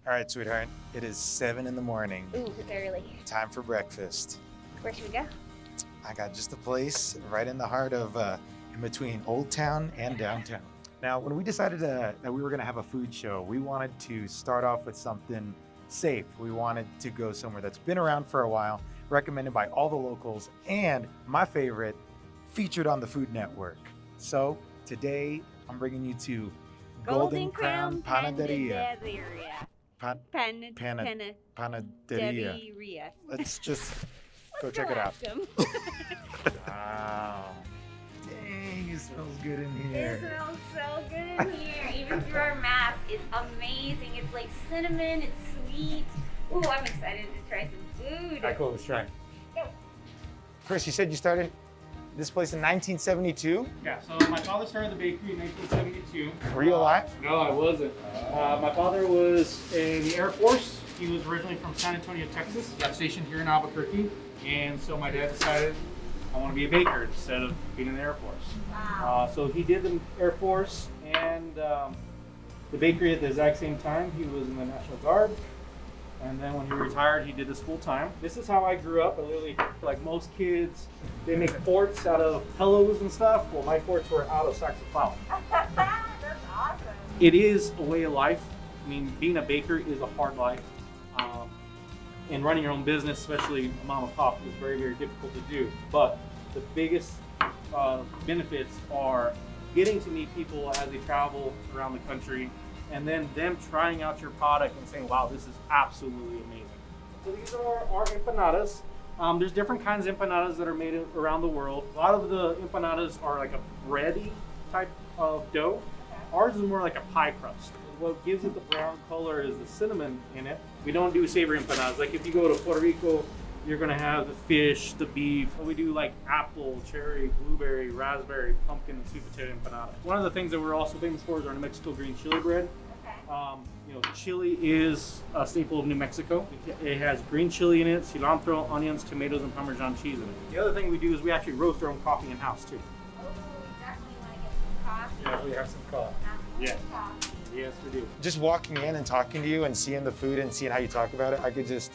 All right, sweetheart. It is 7 in the morning. Ooh, it's early. Time for breakfast. Where should we go? I got just a place right in the heart of, in between Old Town and downtown. Now, when we decided that we were gonna have a food show, we wanted to start off with something safe. We wanted to go somewhere that's been around for a while, recommended by all the locals, and my favorite, featured on the Food Network. So today, I'm bringing you to Golden Crown Panaderia. Panaderia. Let's just go check it out. Wow. Dang, it smells good in here. It smells so good in here. Even through our mask, it's amazing. It's like cinnamon, it's sweet. Ooh, I'm excited to try some food. All right, cool, let's try. Go. Chris, you said you started this place in 1972? Yeah, so my father started the bakery in 1972. Were you alive? No, I wasn't. My father was in the Air Force. He was originally from San Antonio, Texas. Got stationed here in Albuquerque. And so my dad decided, I want to be a baker instead of being in the Air Force. Wow. So he did the Air Force and the bakery at the exact same time. He was in the National Guard. And then when he retired, he did this full time. This is how I grew up. I literally, like most kids, they make forts out of pillows and stuff. Well, my forts were out of sacks of flour. That's awesome. It is a way of life. I mean, being a baker is a hard life. And running your own business, especially mom and pop, is very, very difficult to do. But the biggest benefits are getting to meet people as they travel around the country, and then them trying out your product and saying, wow, this is absolutely amazing. So these are our empanadas. There's different kinds of empanadas that are made around the world. A lot of the empanadas are like a bready type of dough. Ours is more like a pie crust. What gives it the brown color is the cinnamon in it. We don't do savory empanadas. Like if you go to Puerto Rico, you're gonna have the fish, the beef. We do like apple, cherry, blueberry, raspberry, pumpkin, and sweet potato empanada. One of the things that we're also famous for is our New Mexico green chili bread. You know, chili is a staple of New Mexico. It has green chili in it, cilantro, onions, tomatoes, and Parmesan cheese in it. The other thing we do is we actually roast our own coffee in-house too. Oh, we definitely want to get some coffee. Yeah, we have some coffee. Yeah. Yes, we do. Just walking in and talking to you and seeing the food and seeing how you talk about it, I could just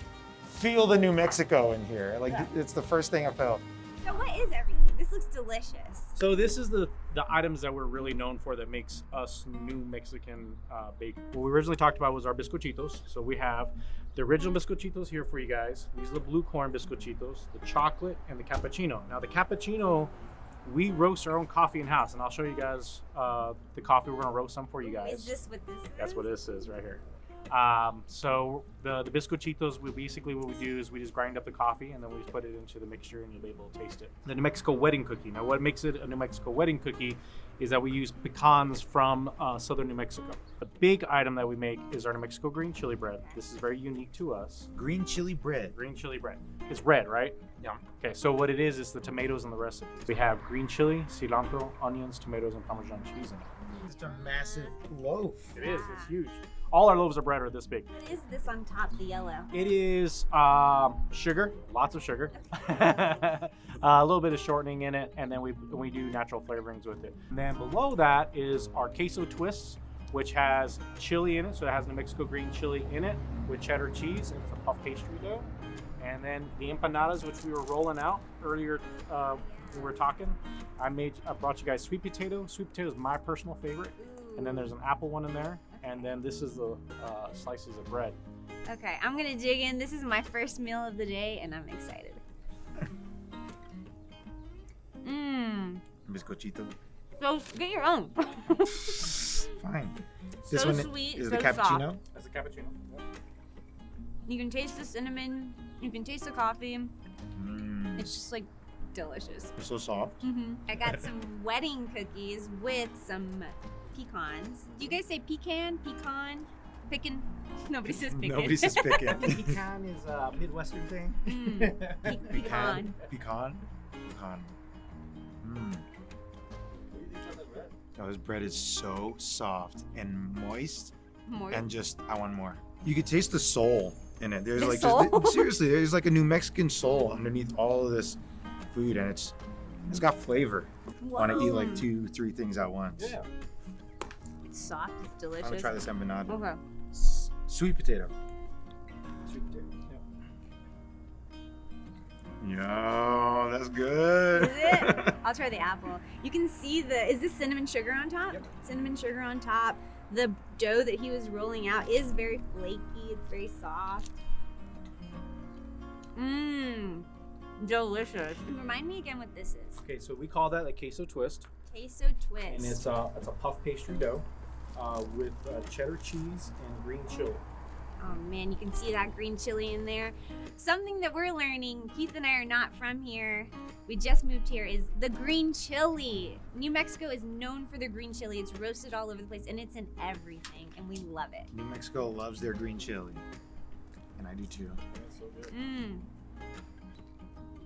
feel the New Mexico in here. Like it's the first thing I felt. So what is everything? This looks delicious. So this is the items that we're really known for that makes us New Mexican bake. What we originally talked about was our bizcochitos. So we have the original bizcochitos here for you guys. These are the blue corn bizcochitos, the chocolate, and the cappuccino. Now the cappuccino, we roast our own coffee in-house, and I'll show you guys the coffee. We're gonna roast some for you guys. Is this what this is? That's what this is right here. So the bizcochitos, what we do is we just grind up the coffee and then we just put it into the mixture and you'll be able to taste it. The New Mexico wedding cookie. Now what makes it a New Mexico wedding cookie is that we use pecans from southern New Mexico. The big item that we make is our New Mexico green chili bread. This is very unique to us. Green chili bread. Green chili bread. It's red, right? Yeah. Okay, so what it is the tomatoes in the recipe. We have green chili, cilantro, onions, tomatoes, and Parmesan cheese in it. It's a massive loaf. It is, it's huge. All our loaves of bread are this big. What is this on top, the yellow? It is sugar, lots of sugar, a little bit of shortening in it, and then we do natural flavorings with it. And then below that is our queso twists, which has chili in it, so it has New Mexico green chili in it with cheddar cheese, and it's a puff pastry dough. And then the empanadas, which we were rolling out earlier when we were talking, I brought you guys sweet potato. Sweet potato is my personal favorite. Ooh. And then there's an apple one in there. And then this is the slices of bread. Okay, I'm gonna dig in. This is my first meal of the day, and I'm excited. Mmm. Bizcochito. So get your own. Fine. This So one sweet, is so the cappuccino. soft. That's a cappuccino. You can taste the cinnamon. You can taste the coffee. Mm. It's just like delicious. It's so soft. I got some wedding cookies with some pecans. Do you guys say pecan? Pecan? Pickin'? Nobody says pickin'. Nobody says pickin'. Pecan is a Midwestern thing. Pecan. Pecan. Mm. Oh, this bread is so soft and moist, More. and just I want more. You could taste the soul in it. There's The like soul? seriously, there's like a New Mexican soul underneath all of this food, and it's got flavor. Want to eat like 2-3 things at once. Yeah. It's soft. It's I'm delicious. gonna try this empanada. Okay. Sweet potato. Sweet potato. Yeah. Yo, that's good. Is it? I'll try the apple. You can see is this cinnamon sugar on top? Yep. Cinnamon sugar on top. The dough that he was rolling out is very flaky. It's very soft. Mmm. Delicious. Remind me again what this is. Okay, so we call that a queso twist, Queso twist. and it's a puff pastry dough with cheddar cheese and green chili. Oh man, you can see that green chili in there. Something that we're learning, Keith and I are not from here, we just moved here, is the green chili. New Mexico is known for their green chili. It's roasted all over the place and it's in everything and we love it. New Mexico loves their green chili. And I do too. That's so good. Mmm.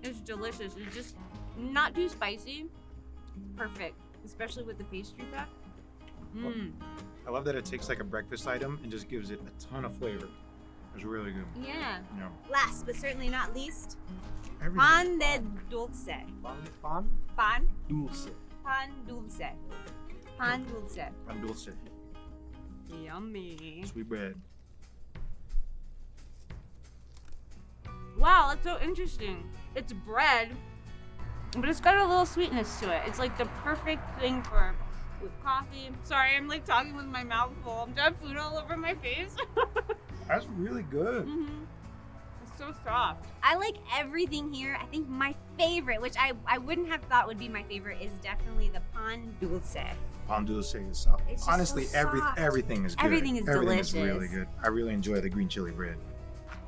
It's delicious. It's just not too spicy. Perfect, especially with the pastry pack. Mmm. I love that it takes like a breakfast item and just gives it a ton of flavor. It's really good. Yeah. Yeah. Last but certainly not least, Everything. pan de dulce. Pan Pan? dulce. Pan dulce. Pan dulce. Pan dulce. Yummy. Sweet bread. Wow, that's so interesting. It's bread, but it's got a little sweetness to it. It's like the perfect thing for with coffee. Sorry, I'm like talking with my mouth full. I have food all over my face. That's really good. It's so soft. I like everything here. I think my favorite, which I wouldn't have thought would be my favorite, is definitely the pan dulce. Pan dulce is soft. It's just Honestly, so soft. everything is good. Everything is delicious. really good. I really enjoy the green chili bread.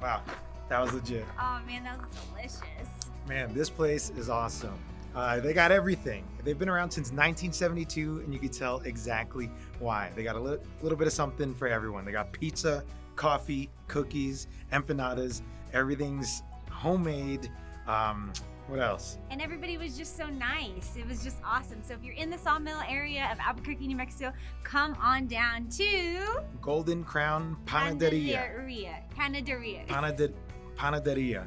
Wow, that was legit. Oh man, that was delicious. Man, this place is awesome. They got everything. They've been around since 1972, and you can tell exactly why. They got a little bit of something for everyone. They got pizza, coffee, cookies, empanadas. Everything's homemade. What else? And everybody was just so nice. It was just awesome. So if you're in the Sawmill area of Albuquerque, New Mexico, come on down to Golden Crown Panaderia. Panaderia. Panaderia.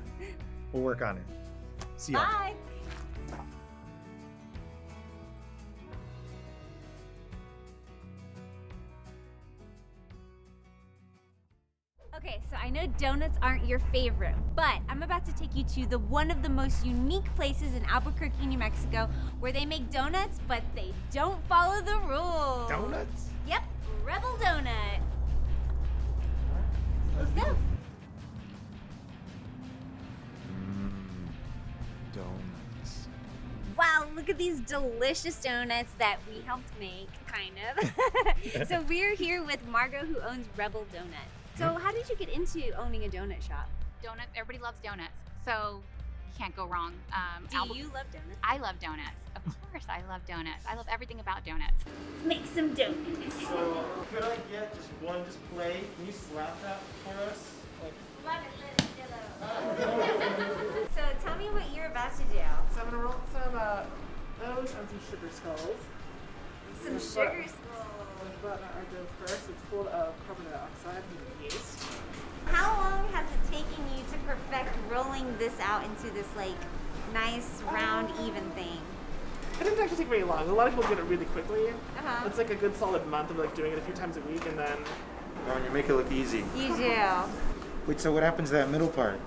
We'll work on it. See ya. Bye. Okay, so I know donuts aren't your favorite, but I'm about to take you to one of the most unique places in Albuquerque, New Mexico, where they make donuts, but they don't follow the rules. Donuts? Yep, Rebel Donut. Let's go. Donuts. Wow, look at these delicious donuts that we helped make, kind of. So we're here with Margot, who owns Rebel Donut. So how did you get into owning a donut shop? Donuts, everybody loves donuts, so you can't go wrong. Do you love donuts? I love donuts. Of course I love donuts. I love everything about donuts. Let's make some donuts. So, could I get just one display? Can you slap that for us? So tell me what you're about to do. So I'm gonna roll some those and some sugar skulls. Some sugar skulls. Let's put our dough first. It's full of carbon dioxide and yeast. How long has it taken you to perfect rolling this out into this like nice round even thing? It didn't actually take very long. A lot of people get it really quickly. Uh-huh. It's like a good solid month of like doing it a few times a week, and then Oh, and you make it look easy. You do. Wait, so what happens to that middle part?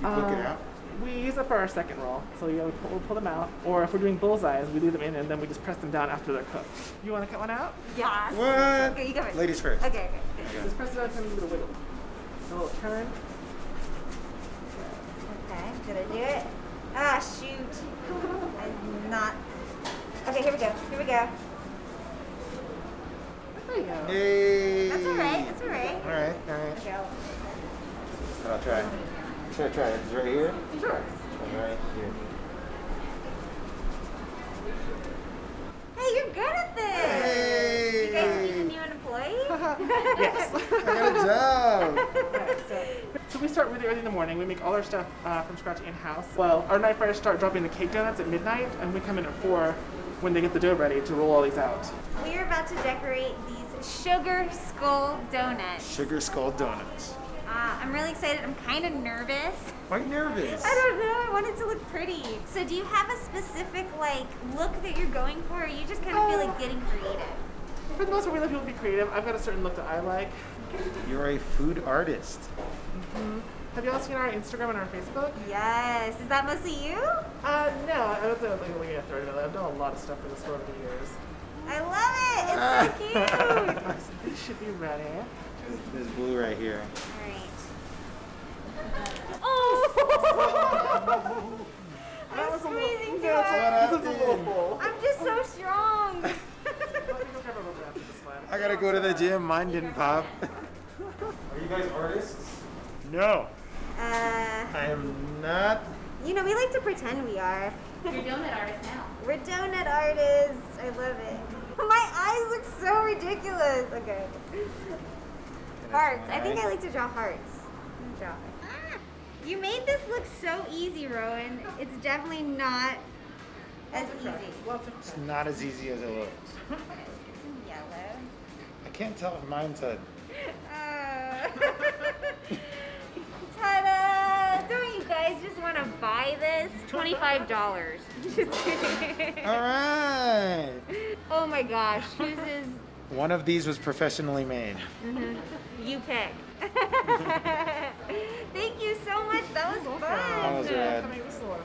You cook it out? we use it for our second roll. So we'll pull them out, or if we're doing bullseyes, we leave them in and then we just press them down after they're cooked. You want to cut one out? Yes. What? Okay, you go first. Ladies first. Okay. Just press it out and give it a wiggle. A little turn. Okay, did I do it? Ah, shoot. I'm not. Okay, here we go. There you go. Yay! That's alright. All right. Okay. I'll try. Should I try it? Is it right here? Sure. Right here. Hey, you're good at this. Hey! You guys need a new employee? Yes. I got a job! So we start really early in the morning. We make all our stuff from scratch in-house. Well, our night fryers start dropping the cake donuts at midnight, and we come in at 4 when they get the dough ready to roll all these out. We're about to decorate these sugar skull donuts. Sugar skull donuts. I'm really excited. I'm kind of nervous. Quite nervous. I don't know. I want it to look pretty. So do you have a specific like look that you're going for, or you just kind of feel like getting creative? For the most part, we let people be creative. I've got a certain look that I like. You're a food artist. Have y'all seen our Instagram and our Facebook? Yes. Is that mostly you? No, I would say I'm looking at a third of it. I've done a lot of stuff for the store over the years. I love it. It's so cute. These should be ready. There's blue right here. Alright. Oh! I'm squeezing too hard. This is a little full. I'm just so strong. Let me go grab a rubber after this one. I gotta go to the gym. Mine didn't pop. Are you guys artists? No. I am not. You know, we like to pretend we are. You're donut artist now. We're donut artists. I love it. My eyes look so ridiculous. Okay. Hearts. I think I like to draw hearts. Draw hearts. You made this look so easy, Rowan. It's definitely not as easy. It's not as easy as it looks. It's yellow. I can't tell if mine's a. Ta-da! Don't you guys just want to buy this? $25. Just kidding. All right. Oh my gosh, whose is? One of these was professionally made. You pick. Thank you so much. That was fun. That was rad. This was a lot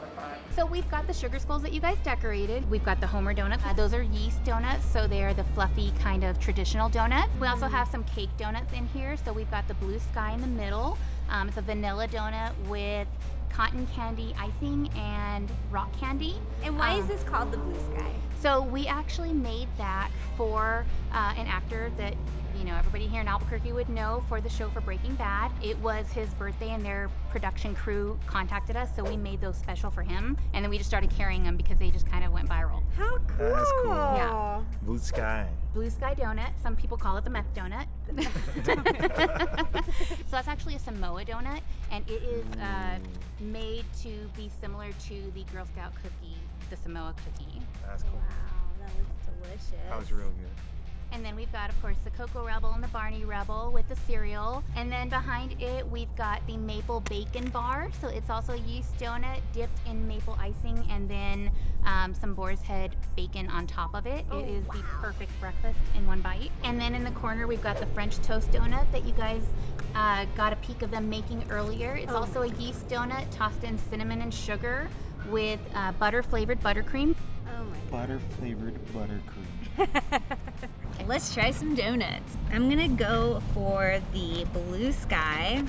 of fun. So we've got the sugar skulls that you guys decorated. We've got the Homer donuts. Those are yeast donuts, so they're the fluffy kind of traditional donuts. We also have some cake donuts in here. So we've got the blue sky in the middle. It's a vanilla donut with cotton candy icing and rock candy. And why is this called the Blue Sky? So we actually made that for an actor that, you know, everybody here in Albuquerque would know for the show for Breaking Bad. It was his birthday and their production crew contacted us, so we made those special for him. And then we just started carrying them because they just kind of went viral. How cool. That's cool. Yeah. Blue sky. Blue Sky donut. Some people call it the meth donut. So that's actually a Samoa donut, and it is made to be similar to the Girl Scout cookie, the Samoa cookie. That's cool. Wow, that looks delicious. That was real good. And then we've got, of course, the Cocoa Rebel and the Barney Rebel with the cereal. And then behind it, we've got the Maple Bacon Bar. So it's also a yeast donut dipped in maple icing and then some boar's head bacon on top of it. It is the perfect breakfast in one bite. And then in the corner, we've got the French toast donut that you guys got a peek of them making earlier. It's also a yeast donut tossed in cinnamon and sugar with butter-flavored buttercream. Oh my god. Butter-flavored buttercream. Let's try some donuts. I'm gonna go for the Blue Sky.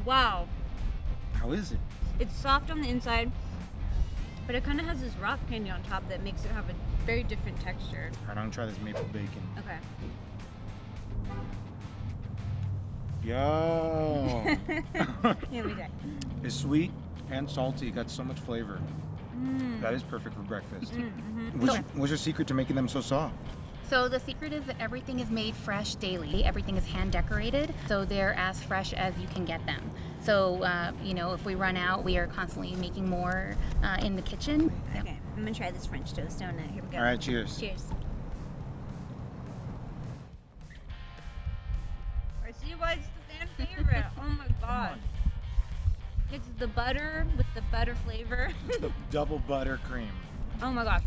Wow, How is it? it's soft on the inside, but it kind of has this rock candy on top that makes it have a very different texture. All right, I'm gonna try this maple bacon. Okay. Yo! Here we go. It's sweet and salty. Got so much flavor. That is perfect for breakfast. What's your secret to making them so soft? So the secret is that everything is made fresh daily. Everything is hand decorated, so they're as fresh as you can get them. So, you know, if we run out, we are constantly making more in the kitchen. Okay, I'm gonna try this French toast donut. Here we go. All right, cheers. Cheers. I see why it's the fan favorite. Oh my god. It's the butter with the butter flavor. The double buttercream. Oh my gosh.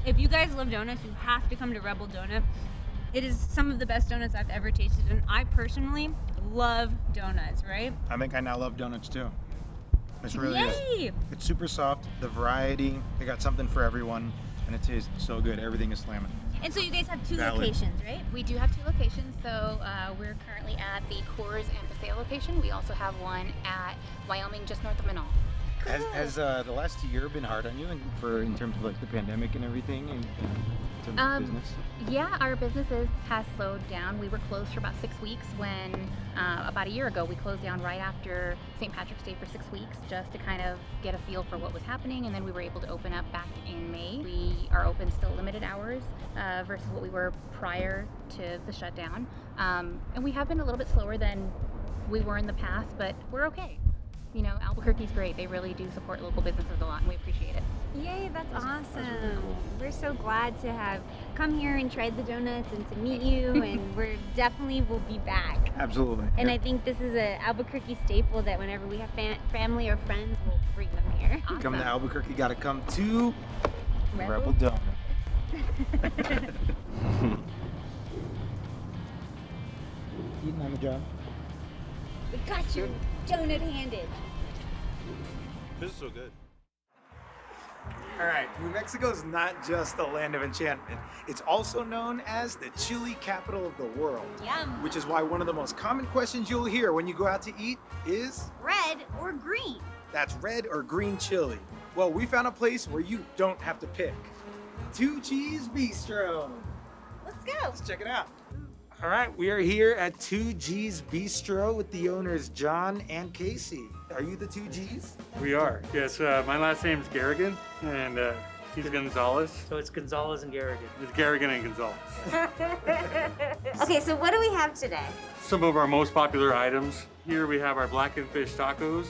If you guys love donuts, you have to come to Rebel Donut. It is some of the best donuts I've ever tasted, and I personally love donuts, right? I think I now love donuts too. This really is. Yay! It's super soft. The variety. They got something for everyone, and it tastes so good. Everything is slamming. And so you guys have two Valid. locations, right? We do have two locations, so we're currently at the Coors and Paseo location. We also have one at Wyoming, just north of Manal. Has the last year been hard on you in terms of like the pandemic and everything in terms of business? Yeah, our businesses has slowed down. We were closed for about 6 weeks when about a year ago we closed down right after St. Patrick's Day for 6 weeks just to kind of get a feel for what was happening, and then we were able to open up back in May. We are open still limited hours versus what we were prior to the shutdown, and we have been a little bit slower than we were in the past, but we're okay. You know, Albuquerque's great. They really do support local businesses a lot, and we appreciate it. Yay, that's awesome. really cool. We're so glad to have come here and tried the donuts and to meet you, and we're definitely will be back. Absolutely. And I think this is a Albuquerque staple that whenever we have family or friends, we'll bring them here. Come to Albuquerque, gotta come to Rebel? Rebel Donut. Eating on the job. We got you donut handed. This is so good. All right, New Mexico is not just the land of enchantment. It's also known as the chili capital of the world. Yum. Which is why one of the most common questions you'll hear when you go out to eat is, Red or green? that's red or green chili. Well, we found a place where you don't have to pick. 2G's Bistro. Let's go. Let's check it out. All right, we are here at 2G's Bistro with the owners John and Casey. Are you the 2Gs? We are, yes. My last name is Garrigan, and he's Gonzalez. So it's Gonzalez and Garrigan. It's Garrigan and Gonzalez. Okay, so what do we have today? Some of our most popular items. Here we have our blackened fish tacos.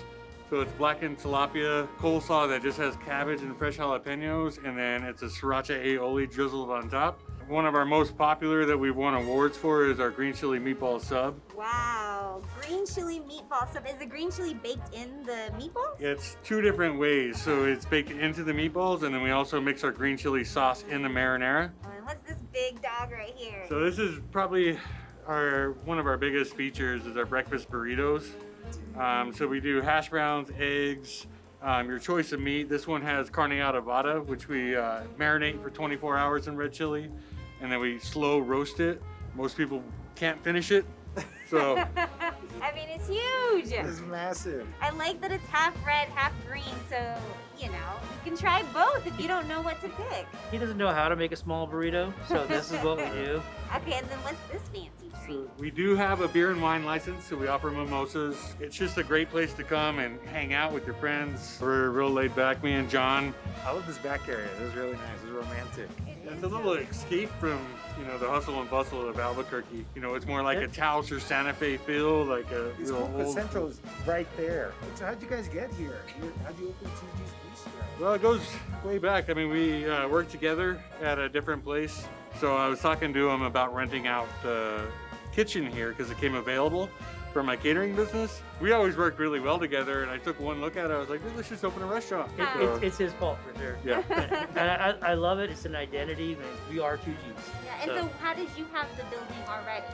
So it's blackened tilapia coleslaw that just has cabbage and fresh jalapenos, and then it's a sriracha aioli drizzled on top. One of our most popular that we've won awards for is our green chili meatball sub. Wow, green chili meatball sub. Is the green chili baked in the meatballs? It's two different ways. So it's baked into the meatballs, and then we also mix our green chili sauce in the marinara. Oh, and what's this big dog right here? So this is probably one of our biggest features is our breakfast burritos. So we do hash browns, eggs, your choice of meat. This one has carne adobada, which we marinate for 24 hours in red chili, and then we slow roast it. Most people can't finish it, so I mean, it's huge. It's massive. I like that it's half red, half green, so, you know, you can try both if you don't know what to pick. He doesn't know how to make a small burrito, so this is what we do. Okay, and then what's this fancy drink? So we do have a beer and wine license, so we offer mimosas. It's just a great place to come and hang out with your friends. We're real laid back, me and John. I love this back area. This is really nice. It's romantic. It's a little escape from, the hustle and bustle of Albuquerque. It's more like a Taos or Santa Fe feel, like a It's real cool. The old. Central is right there. So how'd you guys get here? How'd you open 2G's Bistro? Well, it goes way back. I mean, we worked together at a different place. So I was talking to him about renting out the kitchen here because it came available for my catering business. We always worked really well together, and I took one look at it. I was like, well, let's just open a restaurant. So, It's his fault for sure. yeah. And I love it. It's an identity. Man. We are 2Gs. Yeah, and so how did you have the building already?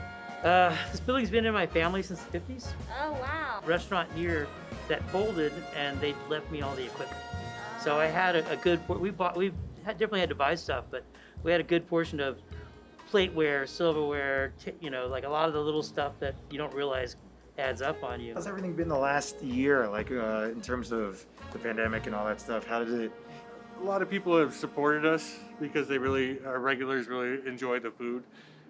This building's been in my family since the 50s. Oh, wow. Restaurant here that folded, and they left me all the equipment. So I had a good. We definitely had to buy stuff, but we had a good portion of plateware, silverware, like a lot of the little stuff that you don't realize adds up on you. How's everything been the last year, like in terms of the pandemic and all that stuff? How did it? A lot of people have supported us because our regulars really enjoy the food.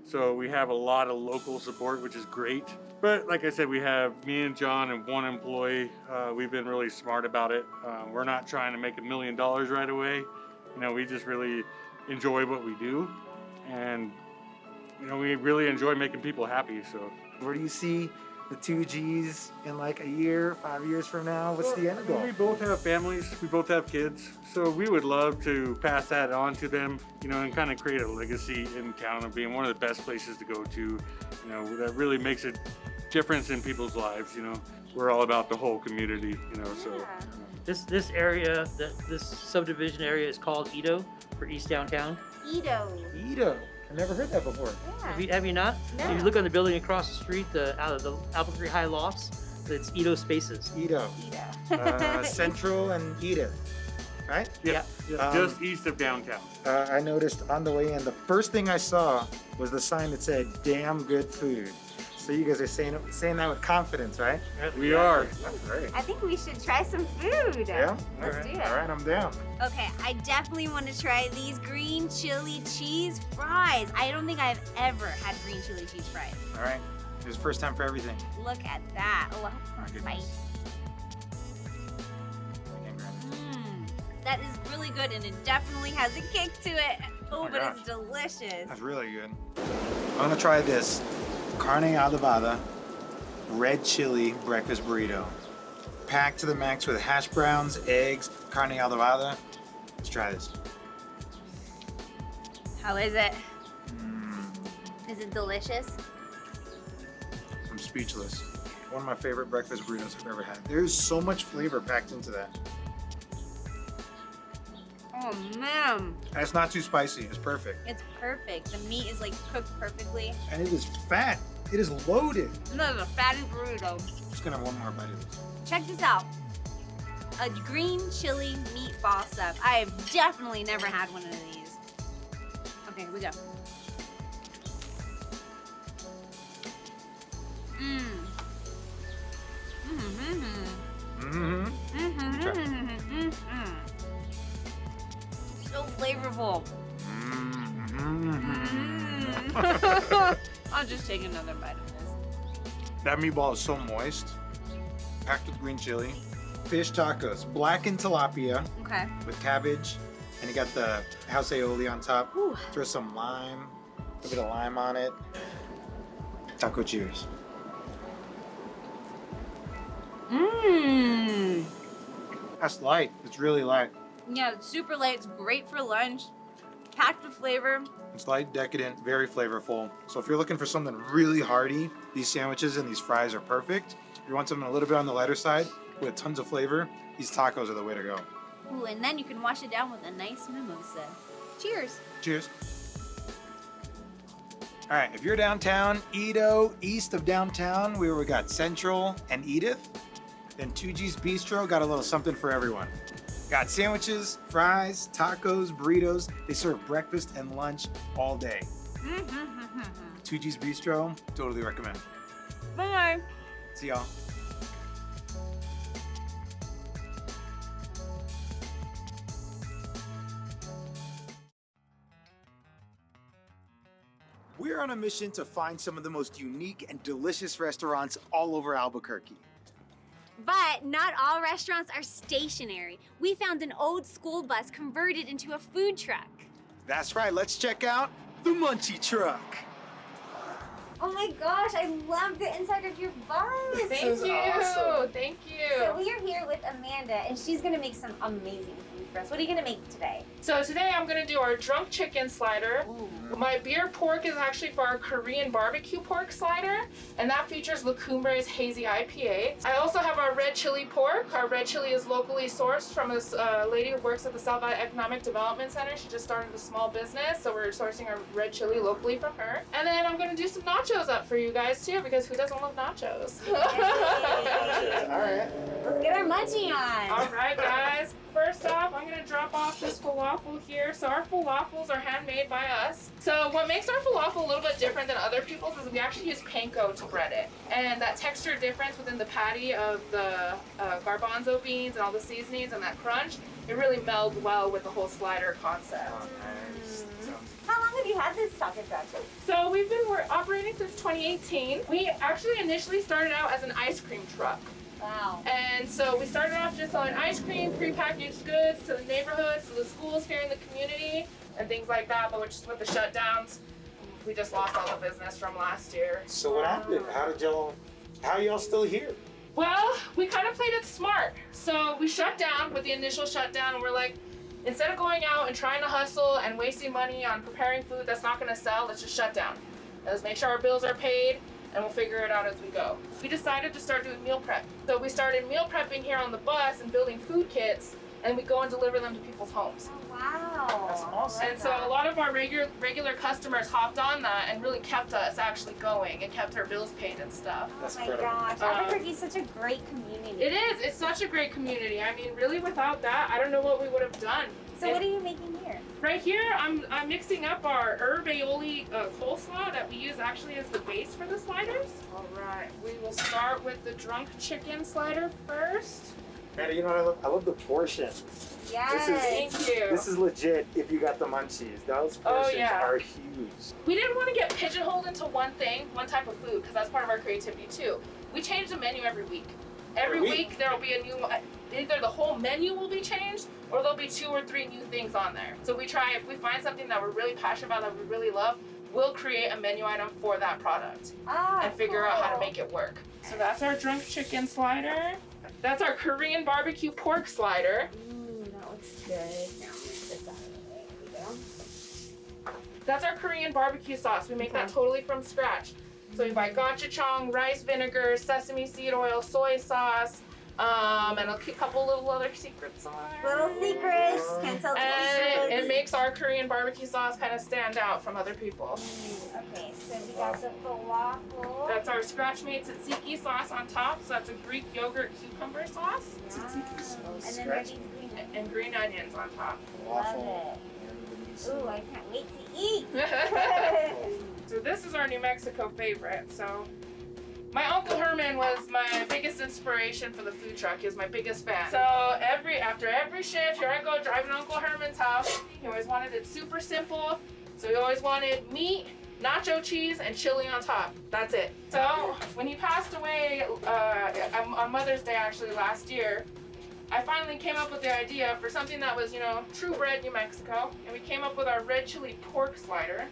So we have a lot of local support, which is great. But like I said, we have me and John and one employee. We've been really smart about it. We're not trying to make $1 million right away. We just really enjoy what we do. And, we really enjoy making people happy. So Where do you see the 2Gs in like a year, 5 years from now? What's the end goal? We both have families. We both have kids. So we would love to pass that on to them, and kind of create a legacy in town of being one of the best places to go to, that really makes a difference in people's lives. We're all about the whole community, so. Yeah. This area, this subdivision area is called Edo for East Downtown. Edo. Edo. I've never heard that before. Yeah. Have you not? No. If you look on the building across the street, out of the Albuquerque High Lofts, it's Edo Spaces. Edo. Edo. Central and Edith, right? Yeah. Just east of downtown. I noticed on the way in, the first thing I saw was the sign that said "Damn good food." So you guys are saying that with confidence, right? We are. That's great. I think we should try some food. Yeah. Let's do it. All right, I'm down. Okay, I definitely want to try these green chili cheese fries. I don't think I've ever had green chili cheese fries. All right. It's the first time for everything. Look at that. Oh, My that's goodness. spicy. That is really good, and it definitely has a kick to it. Oh, my but gosh. it's delicious. That's really good. I'm gonna try this carne adobada red chili breakfast burrito. Packed to the max with hash browns, eggs, carne adobada. Let's try this. How is it? Is it delicious? I'm speechless. One of my favorite breakfast burritos I've ever had. There's so much flavor packed into that. Oh man, And it's not too spicy. It's perfect. it's perfect. The meat is like cooked perfectly. And it is fat. It is loaded. Another a fatted burrito. Just gonna have one more bite of this. Check this out. A green chili meatball sub. I have definitely never had one of these. Okay, here we go. Mmm. So flavorful. I'll just take another bite of this. That meatball is so moist. Packed with green chili. Fish tacos, blackened tilapia Okay. with cabbage. And you got the house aioli on top. Whew. Throw some lime, a bit of lime on it. Taco cheers. Mmm. That's light. It's really light. Yeah, it's super light. It's great for lunch. Packed with flavor. It's light, decadent, very flavorful. So if you're looking for something really hearty, these sandwiches and these fries are perfect. If you want something a little bit on the lighter side with tons of flavor, these tacos are the way to go. Ooh, and then you can wash it down with a nice mimosa. Cheers. Cheers. All right, if you're downtown, Edo, east of downtown, we got Central and Edith. Then 2G's Bistro got a little something for everyone. Got sandwiches, fries, tacos, burritos. They serve breakfast and lunch all day. 2G's Bistro, totally recommend. Bye. See y'all. We're on a mission to find some of the most unique and delicious restaurants all over Albuquerque. But not all restaurants are stationary. We found an old school bus converted into a food truck. That's right, let's check out the Munchie Truck. Oh my gosh, I love the inside of your bus. Thank you. awesome. Thank So you. we are here with Amanda, and she's gonna make some amazing food for us. What are you gonna make today? So today I'm gonna do our drunk chicken slider. My beer pork is actually for our Korean barbecue pork slider, and that features La Cumbre's hazy IPA. I also have our red chili pork. Our red chili is locally sourced from a lady who works at the South Valley Economic Development Center. She just started a small business, so we're sourcing our red chili locally from her. And then I'm gonna do some nachos up for you guys too, because who doesn't love nachos? All right. Let's get our munchie on. All right, guys. First off, I'm gonna drop off this falafel here. So our falafels are handmade by us. So what makes our falafel a little bit different than other people's is we actually use panko to bread it. And that texture difference within the patty of the garbanzo beans and all the seasonings and that crunch, it really melds well with the whole slider concept. How long have you had this taco truck? So we've been operating since 2018. We actually initially started out as an ice cream truck. Wow. And so we started off just selling ice cream, prepackaged goods to the neighborhoods, to the schools here in the community, and things like that. But just with the shutdowns, we just lost all the business from last year. So what happened? How are y'all still here? Well, we kind of played it smart. So we shut down with the initial shutdown, and we're like, instead of going out and trying to hustle and wasting money on preparing food that's not going to sell, let's just shut down. Let's make sure our bills are paid, and we'll figure it out as we go. We decided to start doing meal prep. So we started meal prepping here on the bus and building food kits, and we go and deliver them to people's homes. Oh, wow. That's awesome. And so a lot of our regular customers hopped on that and really kept us actually going and kept our bills paid and stuff. That's Oh my incredible. gosh, Albuquerque's such a great community. It is. It's such a great community. I mean, really, without that, I don't know what we would have done. So what are you making here? Right here, I'm mixing up our herb aioli coleslaw that we use actually as the base for the sliders. All right, we will start with the drunk chicken slider first. Man, you know what I love? I love the portions. Yes. Thank you. This is legit if you got the munchies. Those portions are huge. We didn't want to get pigeonholed into one thing, one type of food, because that's part of our creativity too. We change the menu every week. Every week there will be a new, either the whole menu will be changed or there'll be 2 or 3 new things on there. So we try, if we find something that we're really passionate about, that we really love, we'll create a menu item for that product and figure out how to make it work. So that's our drunk chicken slider. That's our Korean barbecue pork slider. Ooh, that looks good. Now I'll mix this out of the way. There we go. That's our Korean barbecue sauce. We make that totally from scratch. So we buy gochujang, rice vinegar, sesame seed oil, soy sauce, And a couple little other secrets on it. Little secrets. Can't tell the And secrets. it makes our Korean barbecue sauce kind of stand out from other people. Okay, so we got the falafel. That's our scratch made tzatziki sauce on top. So that's a Greek yogurt cucumber sauce. And then there's these green And green onions on top. Love it. Ooh, I can't wait to eat. So this is our New Mexico favorite. So my Uncle Herman was my biggest inspiration for the food truck. He was my biggest fan. So after every shift, here I go driving to Uncle Herman's house. He always wanted it super simple. So he always wanted meat, nacho cheese, and chili on top. That's it. So when he passed away on Mother's Day actually last year, I finally came up with the idea for something that was, you know, true bred New Mexico. And we came up with our red chili pork slider.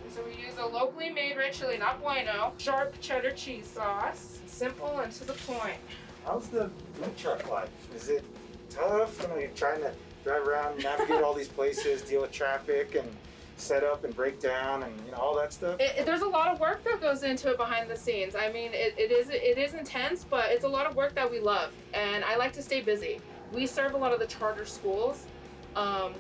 So we use a locally made red chili, not bueno. Sharp cheddar cheese sauce. Simple and to the point. How's the food truck life? Is it tough? You know, you're trying to drive around, navigate all these places, deal with traffic and set up and break down and, you know, all that stuff? There's a lot of work that goes into it behind the scenes. I mean, it is intense, but it's a lot of work that we love. And I like to stay busy. We serve a lot of the charter schools.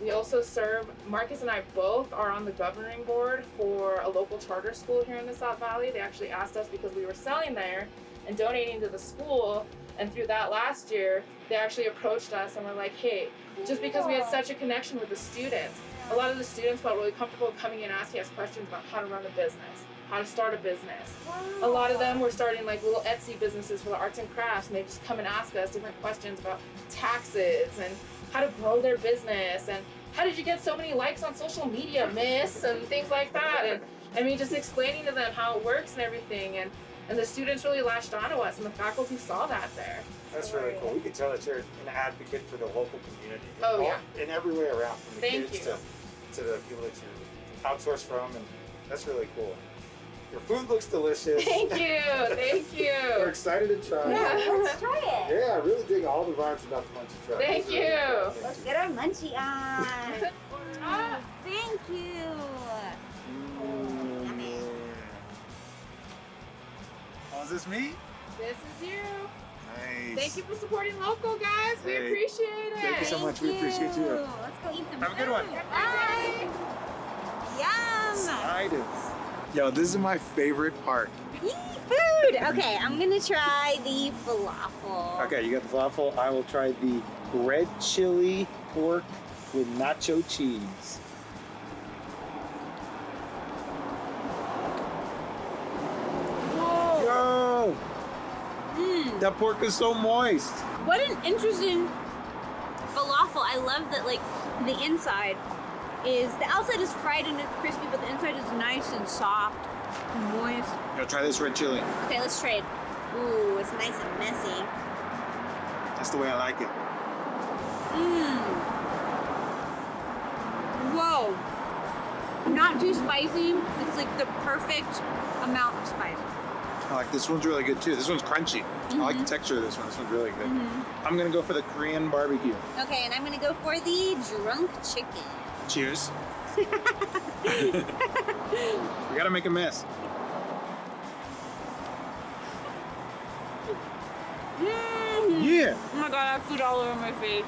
We also serve, Marcus and I both are on the governing board for a local charter school here in the South Valley. They actually asked us because we were selling there and donating to the school. And through that last year, they actually approached us and were like, hey, just because we had such a connection with the students, a lot of the students felt really comfortable coming in and asking us questions about how to run a business, how to start a business. A lot of them were starting like little Etsy businesses for the arts and crafts, and they just come and ask us different questions about taxes and how to grow their business and how did you get so many likes on social media, miss, and things like that. And I mean, just explaining to them how it works and everything. And the students really latched onto us, and the faculty saw that there. That's really cool. We can tell that you're an advocate for the local community. Oh, yeah. In every way around, from the Thank kids you. to the people that you outsource from, and that's really cool. Your food looks delicious. Thank you, thank We're you. excited to try Yeah, it. let's try it. Yeah, I really dig all the vibes about the Munchie Truck. Thank It's really you. cool. Let's get our munchie on. Ah. Thank you. Yummy. Oh, is this me? This is you. Nice. Thank you for supporting local, guys. We Hey, appreciate it. thank you so much. We appreciate you. Let's go eat some Have a good one. food. Bye. Yum. Excited. Yo, this is my favorite part. Eat food. Okay, I'm gonna try the falafel. Okay, you got the falafel. I will try the red chili pork with nacho cheese. Whoa! Mm. That pork is so moist. What an interesting falafel. I love that, like, the inside is, the outside is fried and it's crispy, but the inside is nice and soft and moist. Go try this red chili. Okay, let's trade. Ooh, it's nice and messy. That's the way I like it. Mmm. Whoa. Not too spicy. It's like the perfect amount of spice. I like this one's really good too. This one's crunchy. I like the texture of this one. This one's really good. I'm gonna go for the Korean barbecue. Okay, and I'm gonna go for the drunk chicken. Cheers. We gotta make a mess. Mm. Yeah. Oh my god, I have food all over my face.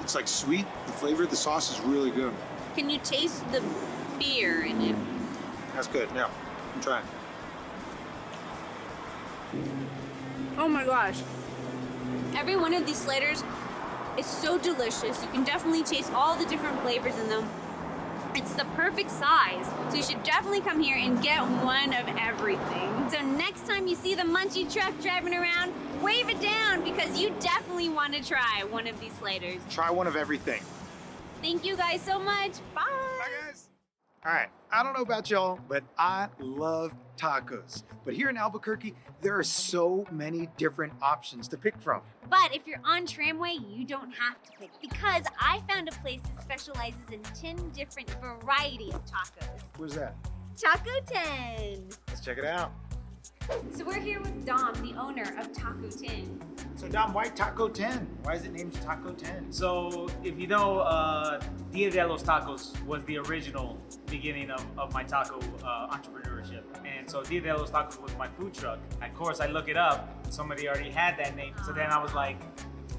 It's like sweet. The flavor of the sauce is really good. Can you taste the beer in it? That's good. Yeah, I'm trying. Oh my gosh. Every one of these sliders is so delicious. You can definitely taste all the different flavors in them. It's the perfect size. So you should definitely come here and get one of everything. So next time you see the Munchie Truck driving around, wave it down because you definitely want to try one of these sliders. Try one of everything. Thank you guys so much. Bye. Bye, guys. All right, I don't know about y'all, but I love tacos. But here in Albuquerque, there are so many different options to pick from. But if you're on Tramway, you don't have to pick because I found a place that specializes in 10 different variety of tacos. Where's that? Taco 10. Let's check it out. So we're here with Dom, the owner of Taco 10. So Dom, why Taco 10? Why is it named Taco 10? So if you know, Dia de los Tacos was the original beginning of my taco entrepreneurship. And so Dia de los Tacos was my food truck. Of course, I look it up. Somebody already had that name. So then I was like,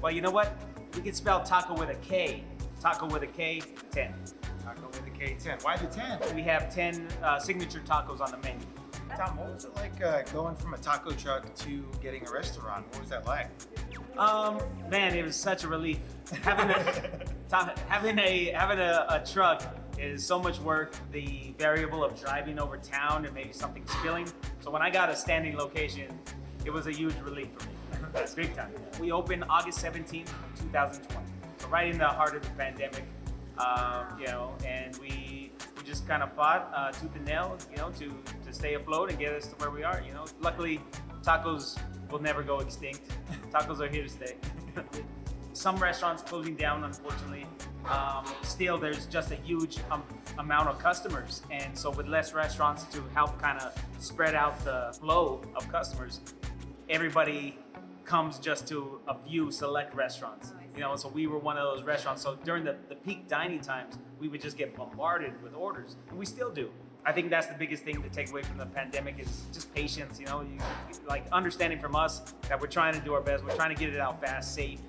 well, you know what? We can spell taco with a K. Taco with a K, 10. Taco with a K10. Why the 10? We have 10 signature tacos on the menu. Tom, what was it like going from a taco truck to getting a restaurant? What was that like? Man, it was such a relief. Having a truck is so much work. The variable of driving over town and maybe something spilling. So when I got a standing location, it was a huge relief for me. That's big time. We opened August 17th, 2020. So right in the heart of the pandemic, and we just kind of fought tooth and nail, to stay afloat and get us to where we are. Luckily, tacos will never go extinct. Tacos are here to stay. Some restaurants closing down, unfortunately. Still, there's just a huge amount of customers, and so with less restaurants to help kind of spread out the flow of customers, everybody comes just to a few select restaurants. So we were one of those restaurants. So during the peak dining times, we would just get bombarded with orders, and we still do. I think that's the biggest thing to take away from the pandemic is just patience. Like understanding from us that we're trying to do our best. We're trying to get it out fast, safe.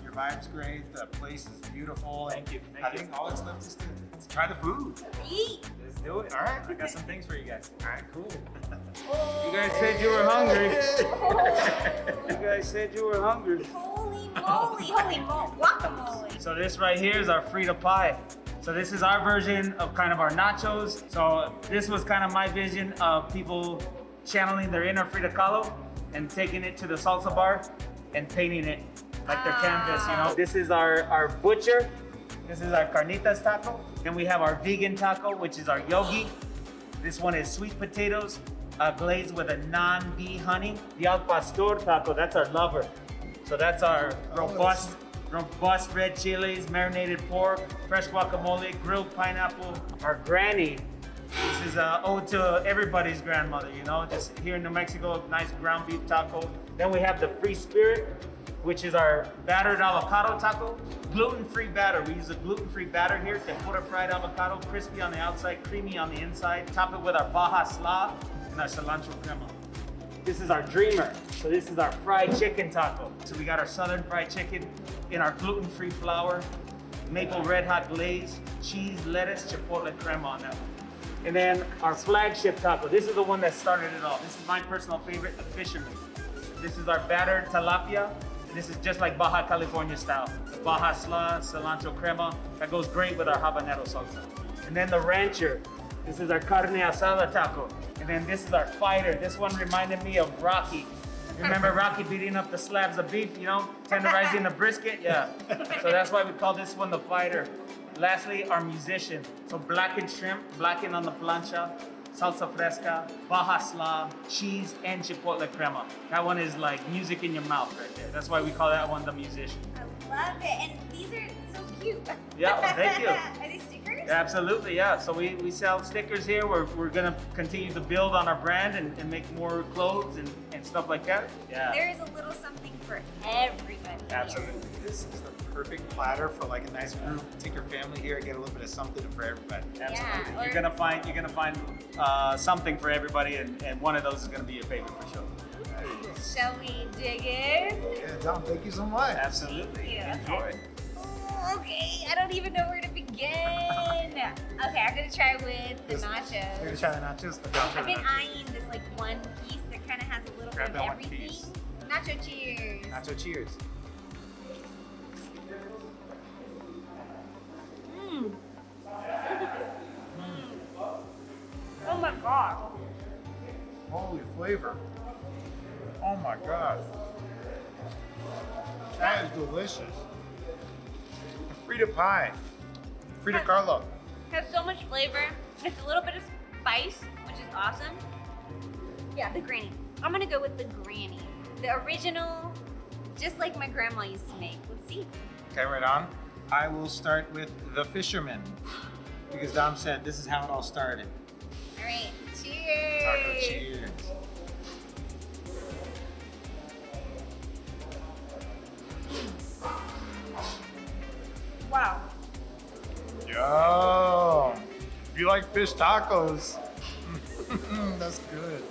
Your vibe's great. The place is beautiful. Thank you. I think all that's left is to try the food. Eat. Let's do it. All right. I got some things for you guys. All right, cool. You guys said you were hungry. You guys said you were hungry. Holy guacamole. So this right here is our Frita pie. So this is our version of kind of our nachos. So this was kind of my vision of people channeling their inner Frida Kahlo and taking it to the salsa bar and painting it like their canvas, This is our butcher. This is our carnitas taco. Then we have our vegan taco, which is our yogi. This one is sweet potatoes glazed with a non-bee honey. The al pastor taco, that's our lover. So that's our robust red chilies, marinated pork, fresh guacamole, grilled pineapple. Our granny, this is an ode to everybody's grandmother, just here in New Mexico, nice ground beef taco. Then we have the free spirit, which is our battered avocado taco. Gluten-free batter. We use a gluten-free batter here. Tempura fried avocado, crispy on the outside, creamy on the inside. Top it with our baja slaw and our cilantro crema. This is our dreamer. So this is our fried chicken taco. So we got our southern fried chicken in our gluten-free flour, maple red hot glaze, cheese, lettuce, chipotle crema on that one. And then our flagship taco. This is the one that started it all. This is my personal favorite, the fisherman. This is our battered tilapia. This is just like Baja California style. The Baja slaw, cilantro crema. That goes great with our habanero salsa. And then the rancher. This is our carne asada taco. And then this is our fighter. This one reminded me of Rocky. Remember Rocky beating up the slabs of beef, tenderizing the brisket? Yeah. So that's why we call this one the fighter. Lastly, our musician. So blackened shrimp, blackened on the plancha, salsa fresca, baja slaw, cheese, and chipotle crema. That one is like music in your mouth right there. That's why we call that one the musician. I love it. And these are so cute. Yeah, well, thank you. Are they stickers? Absolutely, yeah. So we sell stickers here. We're gonna continue to build on our brand and make more clothes and stuff like that. Yeah. There is a little something for everybody. Absolutely. This is the perfect platter for like a nice group. Take your family here, get a little bit of something for everybody. Absolutely. Yeah, You're gonna find something for everybody, and one of those is gonna be your favorite for sure. Shall we dig in? Yeah, Tom, thank you so much. Absolutely. Yeah. Enjoy. Okay, I don't even know where to begin. Okay, I'm gonna try with the nachos. You're gonna try the nachos? Okay, I'll try I've the been nachos. eyeing this like one piece that kind of has a little Grab bit that of one everything. piece. Nacho cheers. Nacho cheers. Mm. Oh my god. Holy flavor. Oh my god. That is delicious. Frida pie. Frida Kahlo. Has so much flavor. It's a little bit of spice, which is awesome. Yeah, the granny. I'm gonna go with the granny. The original, just like my grandma used to make. Let's see. Okay, right on. I will start with the fisherman because Dom said this is how it all started. All right, cheers. Taco cheers. like fish tacos. That's good.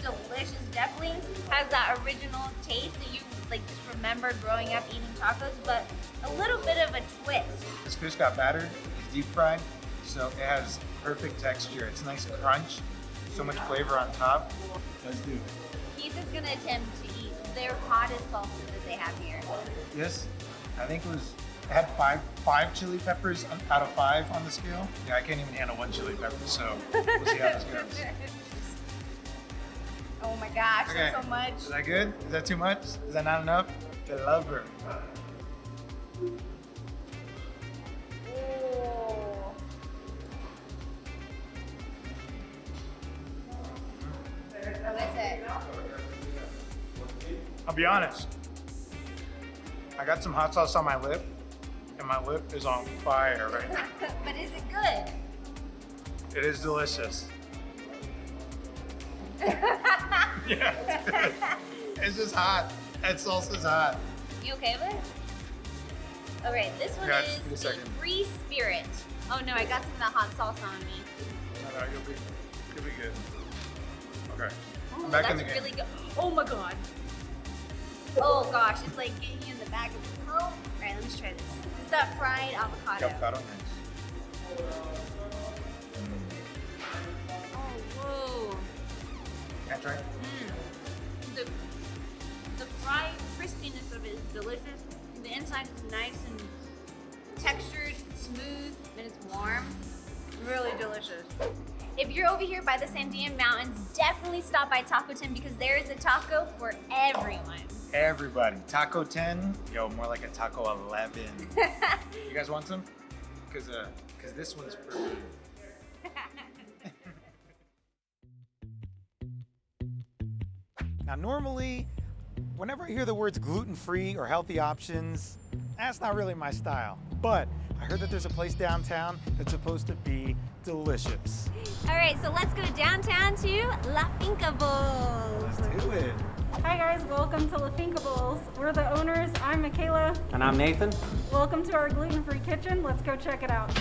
Delicious. Definitely has that original taste that you like just remember growing up eating tacos, but a little bit of a twist. This fish got battered. It's deep fried, so it has perfect texture. It's nice crunch. So much flavor on top. Let's do it. Keith is gonna attempt to eat their hottest salsa that they have here. This, I think it had five chili peppers out of 5 on the scale. Yeah, I can't even handle 1 chili pepper, so we'll see how this goes. Oh my gosh, Okay. that's so much. Is that good? Is that too much? Is that not enough? I love her. Oh. How is it? I'll be honest. I got some hot sauce on my lip, and my lip is on fire right now. But is it good? It is delicious. Yeah, it's good. It's just hot. That salsa's hot. You okay with it? Okay, this one Yeah, just give me a is the second. Free Spirit. Oh no, I got some of that hot sauce on me. No, you'll be good. Okay. Oh, I'm back that's in the game. really good. Oh my god. Oh gosh, it's like getting you in the back of the throat. All right, let me try this. It's that fried avocado. Avocado, nice. Oh, whoa. Can I try? The fried crispiness of it is delicious. The inside is nice and textured, smooth, and it's warm. Really delicious. If you're over here by the Sandian Mountains, definitely stop by Taco 10 because there is a taco for everyone. Everybody. Taco 10? Yo, more like a Taco 11. You guys want some? Because this one's for me. Now, normally, whenever I hear the words gluten-free or healthy options, that's not really my style. But I heard that there's a place downtown that's supposed to be delicious. All right, so let's go downtown to La Finca Bowls. Let's do it. Hi guys, welcome to La Finca Bowls. We're the owners. I'm Michaela. And I'm Nathan. Welcome to our gluten-free kitchen. Let's go check it out.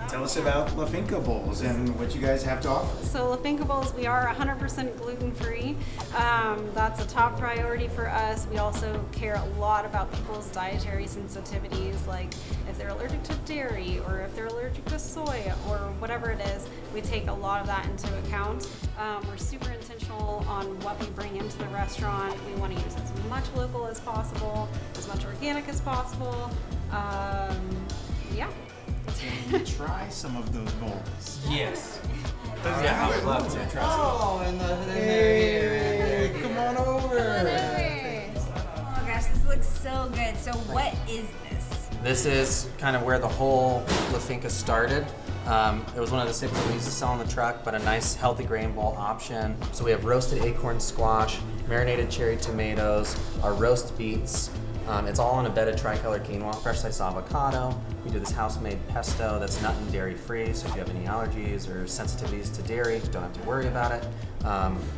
Tell us about La Finca Bowls and what you guys have to offer. So La Finca Bowls, we are 100% gluten-free. That's a top priority for us. We also care a lot about people's dietary sensitivities, like if they're allergic to dairy or if they're allergic to soy or whatever it is, we take a lot of that into account. We're super intentional on what we bring into the restaurant. We want to use as much local as possible, as much organic as possible. Yeah. Can we try some of those bowls? Yes. Yeah, I would love to. Oh, and Hey, come on over. Oh gosh, this looks so good. So what is this? This is kind of where the whole La Finca started. It was one of the staples we used to sell on the truck, but a nice healthy grain bowl option. So we have roasted acorn squash, marinated cherry tomatoes, our roast beets. It's all on a bed of tricolor quinoa, fresh sliced avocado. We do this house-made pesto that's nut and dairy free, so if you have any allergies or sensitivities to dairy, you don't have to worry about it.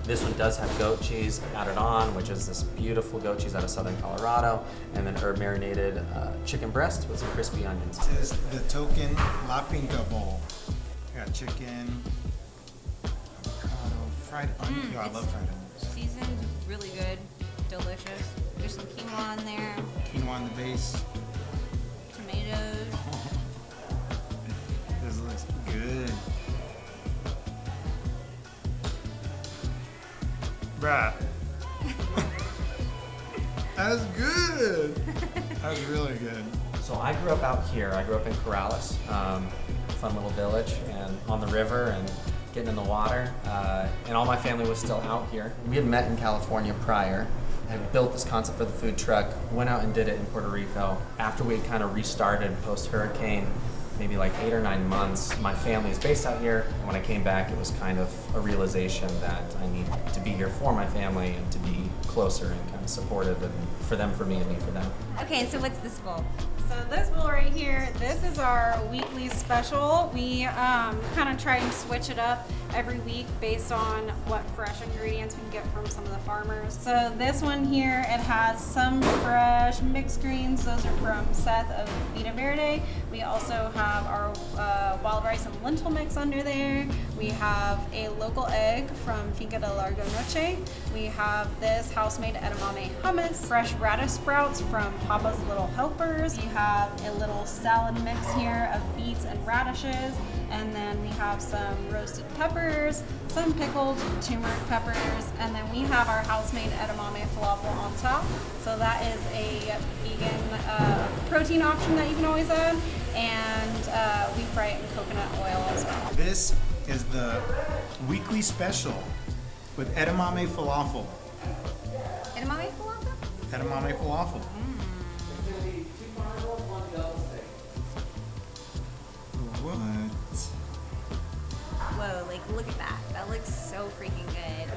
This one does have goat cheese added on, which is this beautiful goat cheese out of southern Colorado, and then herb marinated chicken breast with some crispy onions. This is the token La Finca Bowl. Got chicken, avocado, fried onion. Yo, I love fried onions. Seasoned really good, delicious. There's some quinoa in there, Quinoa on the base. tomatoes. This looks good. Bruh. That's good. That was really good. So I grew up out here. I grew up in Corrales, fun little village, and on the river and getting in the water. And all my family was still out here. We had met in California prior. Had built this concept for the food truck, went out and did it in Puerto Rico. After we had kind of restarted post-hurricane, maybe like 8 or 9 months, my family is based out here. And when I came back, it was kind of a realization that I need to be here for my family and to be closer and kind of supportive, and for them, for me, and me for them. Okay, so what's this bowl? So this bowl right here, this is our weekly special. We kind of try and switch it up every week based on what fresh ingredients we can get from some of the farmers. So this one here, it has some fresh mixed greens. Those are from Seth of Vita Verde. We also have our wild rice and lentil mix under there. We have a local egg from Finca de Largo Noche. We have this house-made edamame hummus, fresh radish sprouts from Papa's Little Helpers. We have a little salad mix here of beets and radishes. And then we have some roasted peppers, some pickled turmeric peppers, and then we have our house-made edamame falafel on top. So that is a vegan protein option that you can always add, and we fry it in coconut oil as well. This is the weekly special with edamame falafel. Edamame falafel? Edamame falafel. What? Whoa, like look at that. That looks so freaking good.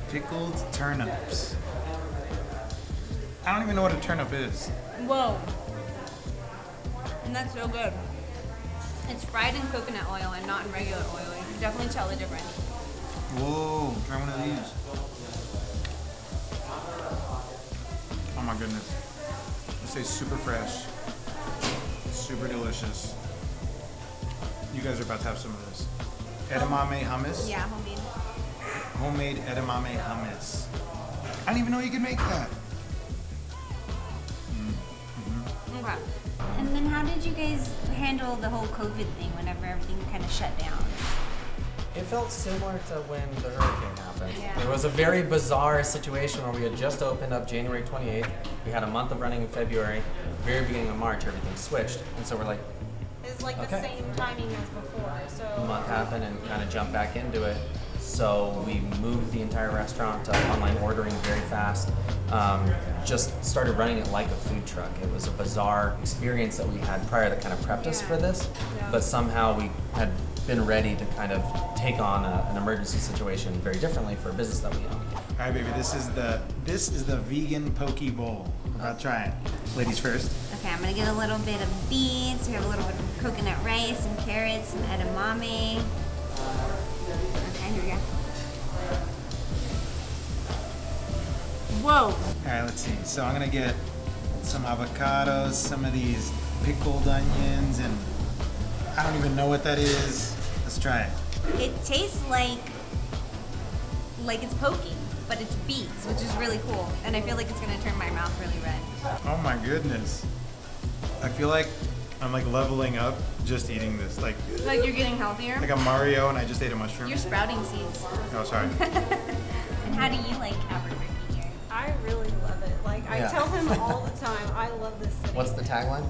Pickled turnips. I don't even know what a turnip is. Whoa. And that's so good. It's fried in coconut oil and not in regular oil. You can definitely tell the difference. Whoa, try one of these. Oh my goodness. This tastes super fresh. Super delicious. You guys are about to have some of this. Edamame hummus. Yeah, homemade. Homemade edamame hummus. I didn't even know you could make that. Okay. And then how did you guys handle the whole COVID thing whenever everything kind of shut down? It felt similar to when the hurricane happened. Yeah. It was a very bizarre situation where we had just opened up January 28th. We had a month of running in February. Very beginning of March, everything switched. And so we're like, It's like the Okay. same timing as before, so. a month happened and kind of jumped back into it. So we moved the entire restaurant to online ordering very fast. Just started running it like a food truck. It was a bizarre experience that we had prior that kind of prepped us for this, but somehow we had been ready to kind of take on an emergency situation very differently for a business that we own. All right, baby. This is the vegan poke bowl. We're about to try it. Ladies first. Okay, I'm gonna get a little bit of beets. We have a little bit of coconut rice, some carrots, some edamame. Okay, here we go. Whoa! All right, let's see. So I'm gonna get some avocados, some of these pickled onions, and I don't even know what that is. Let's try it. It tastes like it's poke, but it's beets, which is really cool. And I feel like it's gonna turn my mouth really red. Oh my goodness. I feel like I'm like leveling up just eating this. Like Like you're getting healthier? I'm Mario and I just ate a mushroom. You're sprouting seeds. Oh, sorry. And how do you like Albuquerque here? I really love it. Like, I Yeah. tell him all the time, I love this city. What's the tagline?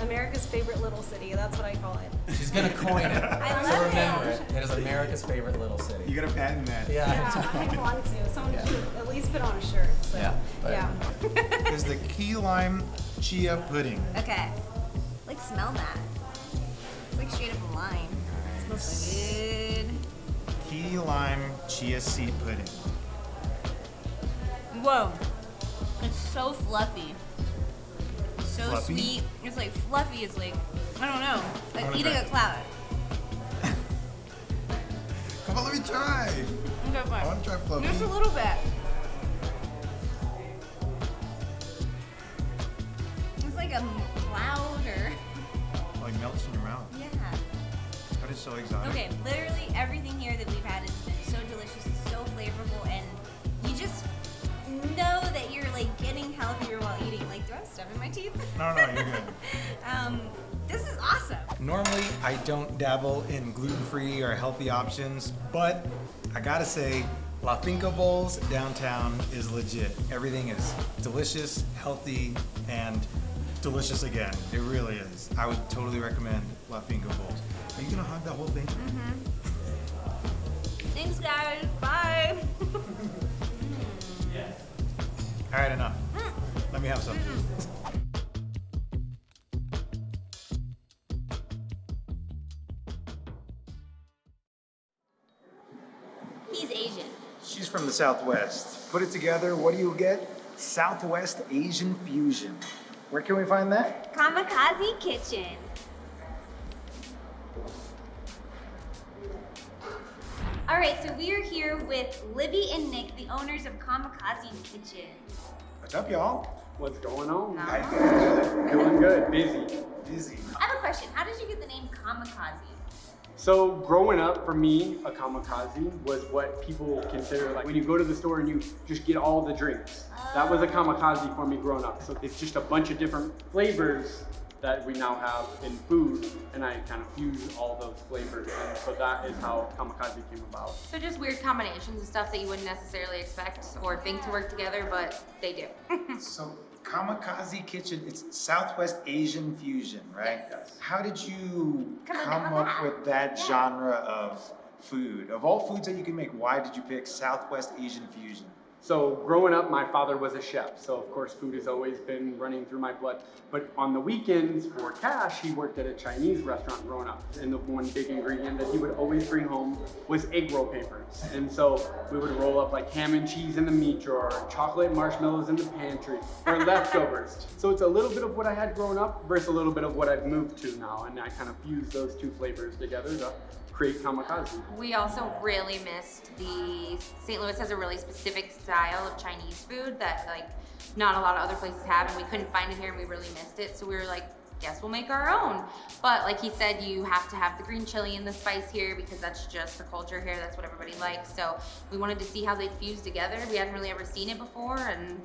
America's favorite little city. That's what I call it. She's gonna coin it. I So love remember it. it. It is America's favorite little city. You gotta patent that. Yeah, I want to. Someone should at least put on a shirt. So, Yeah, but- yeah. There's the key lime chia pudding. Okay. Like, smell that. It's like straight up lime. It smells so good. Key lime chia seed pudding. Whoa. It's so fluffy. So Fluffy? sweet. It's like fluffy. It's like, I don't know. Like wanna eating try a it. cloud. Come on, let me try. Okay, fine. I wanna try fluffy. Just a little bit. It's like a cloud or. Like melts in your mouth. Yeah. That is so exotic. Okay, literally everything here that we've had has been so delicious, it's so flavorful, and you just know that you're like getting healthier while eating. Like, do I have stuff in my teeth? No, you're good. This is awesome. Normally, I don't dabble in gluten-free or healthy options, but I gotta say, La Finca Bowls downtown is legit. Everything is delicious, healthy, and delicious again. It really is. I would totally recommend La Finca Bowls. Are you gonna hug the whole thing? Thanks, guys. Bye. All right, enough. Let me have some. He's Asian. She's from the Southwest. Put it together, what do you get? Southwest Asian fusion. Where can we find that? Kamikaze Kitchen. All right, so we are here with Libby and Nick, the owners of Kamikaze Kitchen. What's up, y'all? What's going on? How you guys doing? Doing good, busy. Busy. I have a question. How did you get the name Kamikaze? So growing up, for me, a kamikaze was what people consider like when you go to the store and you just get all the drinks. That was a kamikaze for me growing up. So it's just a bunch of different flavors that we now have in food, and I kind of fuse all those flavors, and so that is how kamikaze came about. So just weird combinations of stuff that you wouldn't necessarily expect or think to work together, but they do. So Kamikaze Kitchen, it's Southwest Asian fusion, right? Yes. How did you Come come on. up with that genre of food? Of all foods that you can make, why did you pick Southwest Asian fusion? So growing up, my father was a chef, so of course food has always been running through my blood. But on the weekends, for cash, he worked at a Chinese restaurant growing up. And the one big ingredient that he would always bring home was egg roll papers. And so we would roll up like ham and cheese in the meat drawer, chocolate marshmallows in the pantry, or leftovers. So it's a little bit of what I had growing up versus a little bit of what I've moved to now. And I kind of fuse those two flavors together to create Kamikaze. We also really missed St. Louis has a really specific style of Chinese food that like not a lot of other places have, and we couldn't find it here and we really missed it. So we were like, guess we'll make our own. But like he said, you have to have the green chili and the spice here because that's just the culture here. That's what everybody likes. So we wanted to see how they fuse together. We hadn't really ever seen it before, and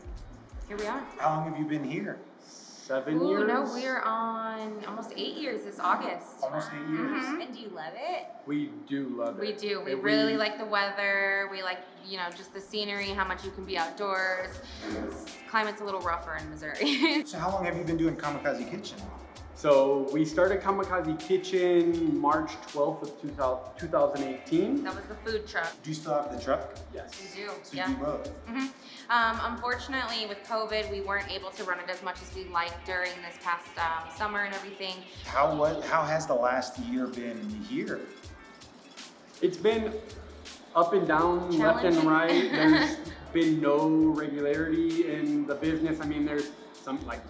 here we are. How long have you been here? 7 Ooh, years? no, we're on almost 8 years this August. Almost 8 years. And do you love it? We do love it. We do. We And really like the weather. We like, you know, just the scenery, how much you can be outdoors. Climate's a little rougher in Missouri. So how long have you been doing Kamikaze Kitchen? So we started Kamikaze Kitchen March 12th of 2018. That was the food truck. Do you still have the truck? Yes. We do, So yeah. you do both? hmm Unfortunately, with COVID, we weren't able to run it as much as we liked during this past summer and everything. How has the last year been here? It's been up and down, left and Challenging. right. There's been no regularity in the business. I mean, there's some like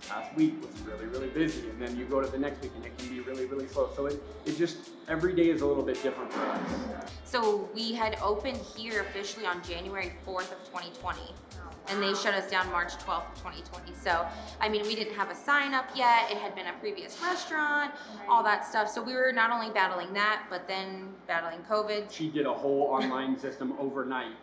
last week was really, really busy, and then you go to the next week and it can be really, really slow. So it just, every day is a little bit different for us. So we had opened here officially on January 4th of 2020. And they shut us down March 12th of 2020. So, I mean, we didn't have a sign up yet. It had been a previous restaurant, all that stuff. So we were not only battling that, but then battling COVID. She did a whole online system overnight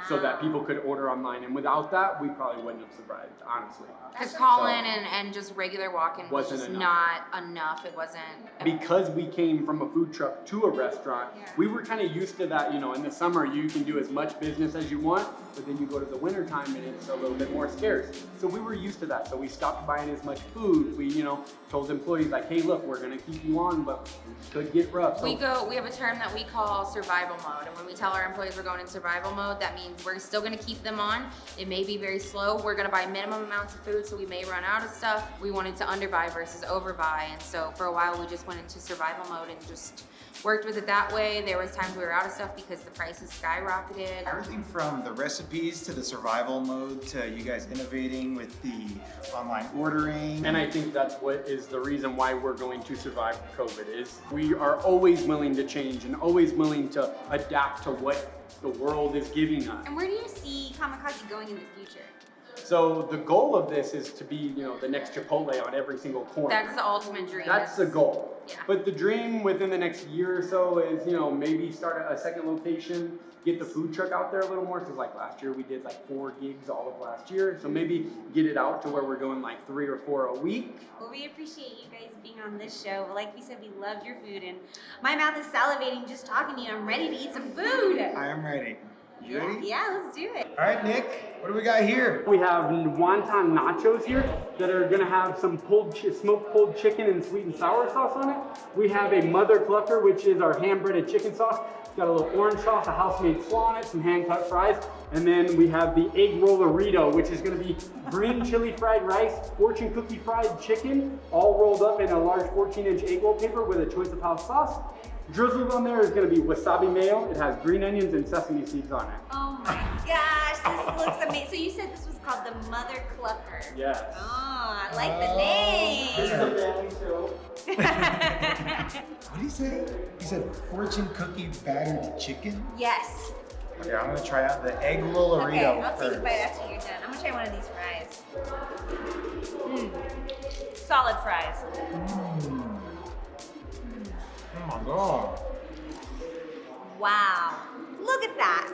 so that people could order online. And without that, we probably wouldn't have survived, honestly. Because call in and just regular walk-in was Wasn't just enough. not enough. It wasn't. Because we came from a food truck to a restaurant, we were kind of used to that, you know, in the summer you can do as much business as you want, but then you go to the winter time and it's a little bit more scarce. So we were used to that. So we stopped buying as much food. We, you know, told employees like, hey, look, we're gonna keep you on, but it could get rough. So We have a term that we call survival mode. And when we tell our employees we're going in survival mode, that means we're still gonna keep them on. It may be very slow. We're gonna buy minimum amounts of food, so we may run out of stuff. We wanted to underbuy versus overbuy. And so for a while we just went into survival mode and just worked with it that way. There was times we were out of stuff because the prices skyrocketed. Everything from the recipes to the survival mode to you guys innovating with the online ordering. And I think that's what is the reason why we're going to survive COVID is we are always willing to change and always willing to adapt to what the world is giving us. And where do you see Kamikaze going in the future? So the goal of this is to be, you know, the next Chipotle on every single corner. That's the ultimate dream. That's the goal. Yeah. But the dream within the next year or so is, you know, maybe start a second location, get the food truck out there a little more, because like last year we did like 4 gigs all of last year. So maybe get it out to where we're doing like 3 or 4 a week. Well, we appreciate you guys being on this show. Like we said, we loved your food, and my mouth is salivating just talking to you. I'm ready to eat some food. I am ready. You ready? Yeah, let's do it. All right, Nick, what do we got here? We have wonton nachos here that are gonna have some smoked pulled chicken and sweet and sour sauce on it. We have a mother clucker, which is our hand-breaded chicken sauce. It's got a little orange sauce, a house-made slaw on it, some hand-cut fries. And then we have the egg rollerito, which is gonna be green chili fried rice, fortune cookie fried chicken, all rolled up in a large 14-inch egg roll paper with a choice of house sauce. Drizzled on there is going to be wasabi mayo. It has green onions and sesame seeds on it. Oh my gosh, this looks Wait, so you said this was called the Mother Clucker? Yes. Oh, I like the name. What did he say? He said fortune cookie battered chicken? Yes. Okay, I'm gonna try out the egg lolorito Okay, I'll take a first. bite after you're done. I'm gonna try one of these fries. Solid fries. Oh my god. Wow. Look at that.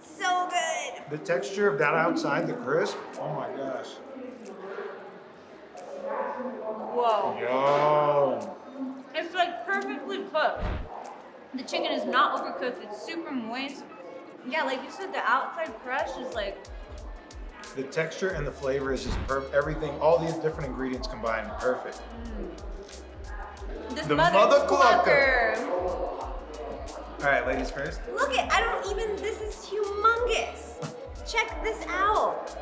So good. The texture of that outside, the crisp, oh my gosh. Whoa. Yum. It's like perfectly cooked. The chicken is not overcooked. It's super moist. Yeah, like you said, the outside crust is like, The texture and the flavor is just perfect. Everything, all these different ingredients combined, perfect. this The Mother Mother Clucker. All right, ladies first. Look at, this is humongous. Check this out.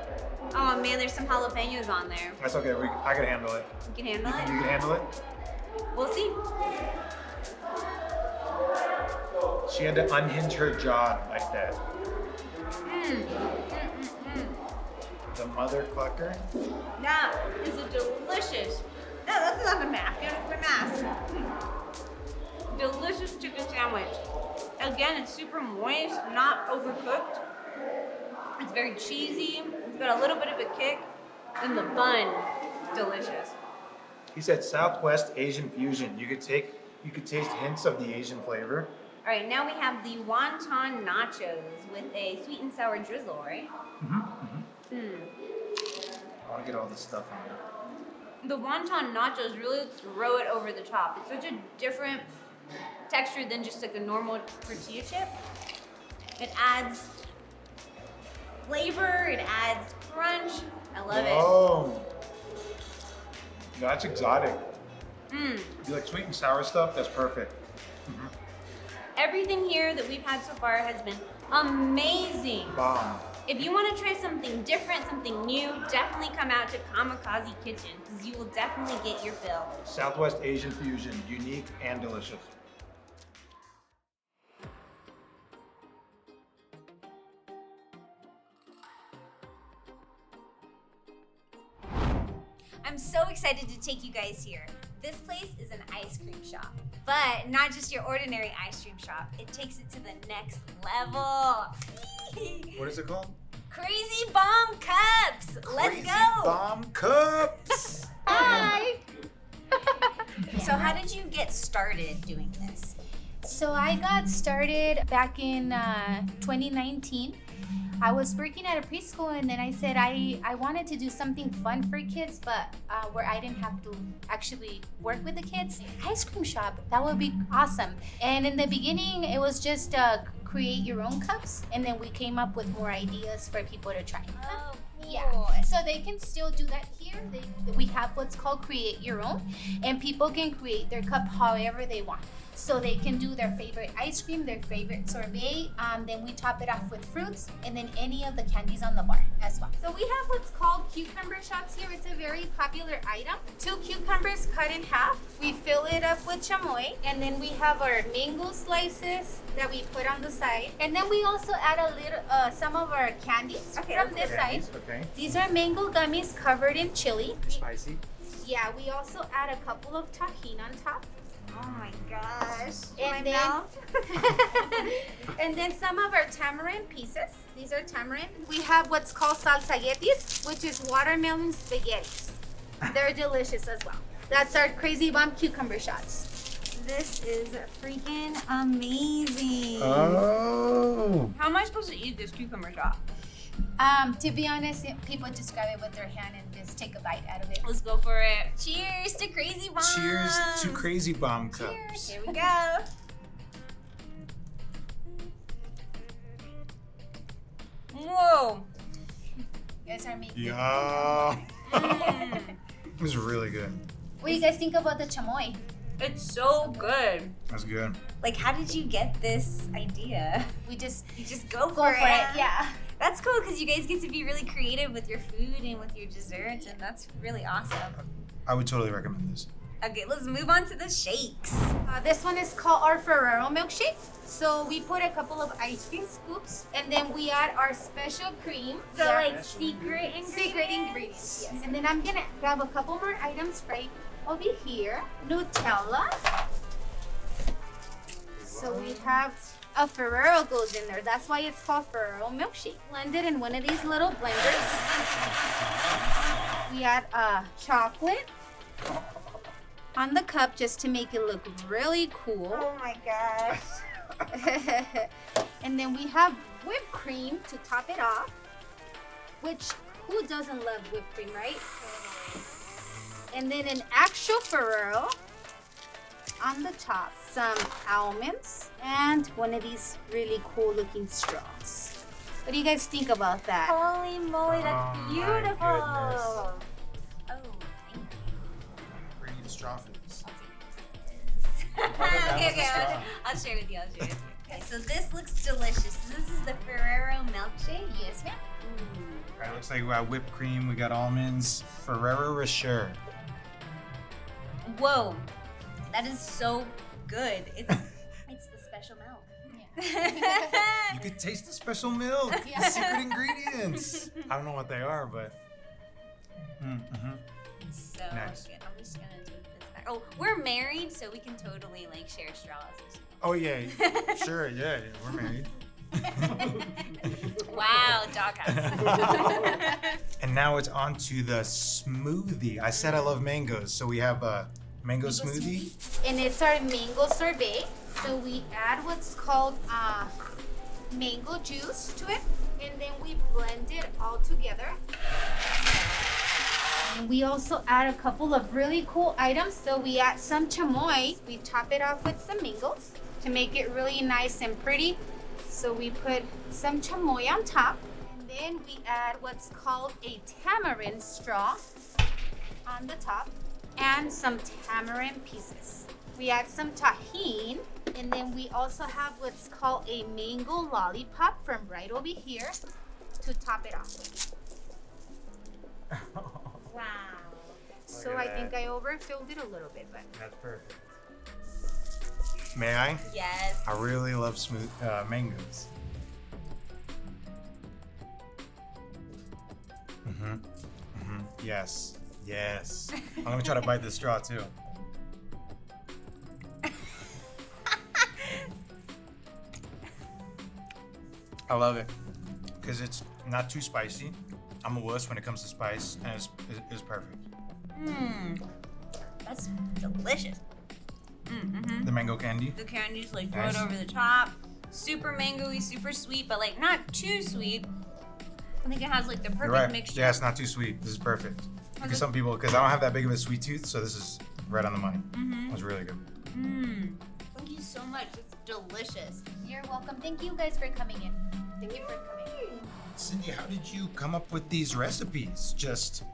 Oh man, there's some jalapenos on there. That's okay, I can handle it. You can handle You think it? you can handle it? We'll see. She had to unhinge her jaw like that. The Mother Clucker. That is a delicious. No, that's not a mask. Get it for mask. Delicious chicken sandwich. Again, it's super moist, not overcooked. It's very cheesy. It's got a little bit of a kick. And the bun, delicious. He said Southwest Asian fusion. You could taste hints of the Asian flavor. All right, now we have the wonton nachos with a sweet and sour drizzle, right? I want to get all this stuff on there. The wonton nachos really throw it over the top. It's such a different texture than just like a normal tortilla chip. It adds flavor, it adds crunch. I love it. Oh, that's exotic. You like sweet and sour stuff? That's perfect. Everything here that we've had so far has been amazing. Bomb. If you want to try something different, something new, definitely come out to Kamikaze Kitchen because you will definitely get your fill. Southwest Asian fusion, unique and delicious. I'm so excited to take you guys here. This place is an ice cream shop, but not just your ordinary ice cream shop. It takes it to the next level. What is it called? Crazy Bomb Cups. Let's Crazy go. Bomb Cups. Hi. So how did you get started doing this? So I got started back in 2019. I was working at a preschool and then I said I wanted to do something fun for kids, but where I didn't have to actually work with the kids. Ice cream shop, that would be awesome. And in the beginning, it was just create your own cups, and then we came up with more ideas for people to try. Oh, cool. Yeah, so they can still do that here. We have what's called create your own, and people can create their cup however they want. So they can do their favorite ice cream, their favorite sorbet, then we top it off with fruits, and then any of the candies on the bar as well. So we have what's called cucumber shots here. It's a very popular item. 2 cucumbers cut in half. We fill it up with chamoy, and then we have our mango slices that we put on the side. And then we also add a little, some of our candies from this side. Okay. These are mango gummies covered in chili. Spicy. Yeah, we also add a couple of tahini on top. Oh my gosh. And then, and then some of our tamarind pieces. These are tamarind. We have what's called salsayetis, which is watermelon spaghettis. They're delicious as well. That's our Crazy Bomb cucumber shots. This is freaking amazing. Oh. How am I supposed to eat this cucumber shot? To be honest, people just grab it with their hand and just take a bite out of it. Let's go for it. Cheers to Crazy Bomb. Cheers to Crazy Bomb Cups. Cheers. Here we go. Whoa. You guys are making Yeah. It was really good. What do you guys think about the chamoy? It's so good. That's good. Like, how did you get this idea? You just go for it. Yeah. That's cool because you guys get to be really creative with your food and with your desserts, and that's really awesome. I would totally recommend this. Okay, let's move on to the shakes. This one is called our Ferrero milkshake. So we put a couple of ice cream scoops and then we add our special cream. So like secret ingredients? Secret ingredients, yes. And then I'm gonna grab a couple more items right over here. Nutella. So we have a Ferrero goes in there. That's why it's called Ferrero milkshake. Blended in one of these little blenders. We add chocolate on the cup just to make it look really cool. Oh my gosh. And then we have whipped cream to top it off, which who doesn't love whipped cream, right? And then an actual Ferrero on the top, some almonds, and one of these really cool looking straws. What do you guys think about that? Holy moly, that's beautiful. Oh, Oh, straw for this. okay, I'll share with you. Okay, so this looks delicious. This is the Ferrero milkshake. Yes, ma'am. All right, looks like we got whipped cream, we got almonds, Ferrero Rocher. Whoa, that is so good. It's the special milk. You could taste the special milk, the secret ingredients. I don't know what they are, but. So Nice. good. I'm just gonna take this back. Oh, we're married, so we can totally like share straws. Oh yeah, sure, yeah, we're married. Wow, doghouse. And now it's on to the smoothie. I said I love mangoes, so we have a mango smoothie. And it's our mango sorbet. So we add what's called mango juice to it, and then we blend it all together. And we also add a couple of really cool items. So we add some chamoy. We top it off with some mangoes to make it really nice and pretty. So we put some chamoy on top, and then we add what's called a tamarind straw on the top, and some tamarind pieces. We add some tahini, and then we also have what's called a mango lollipop from right over here to top it off. Wow. So Look I at think that. I overfilled it a little bit, but That's perfect. May I? Yes. I really love smooth mangoes. Yes, yes. I'm gonna try to bite this straw too. I love it because it's not too spicy. I'm a wuss when it comes to spice, and it's perfect. That's delicious. The mango candy. The candy's like Nice. right over the top. Super mangoey, super sweet, but like not too sweet. I think it has like the perfect You're right. mixture. Yeah, it's not too sweet. This is perfect. Okay. Because some people, because I don't have that big of a sweet tooth, so this is right on the money. Mhm. It was really good. Thank you so much. It's delicious. you're welcome. Thank you guys for coming in. Thank you for coming. Cindy, how did you come up with these recipes? Just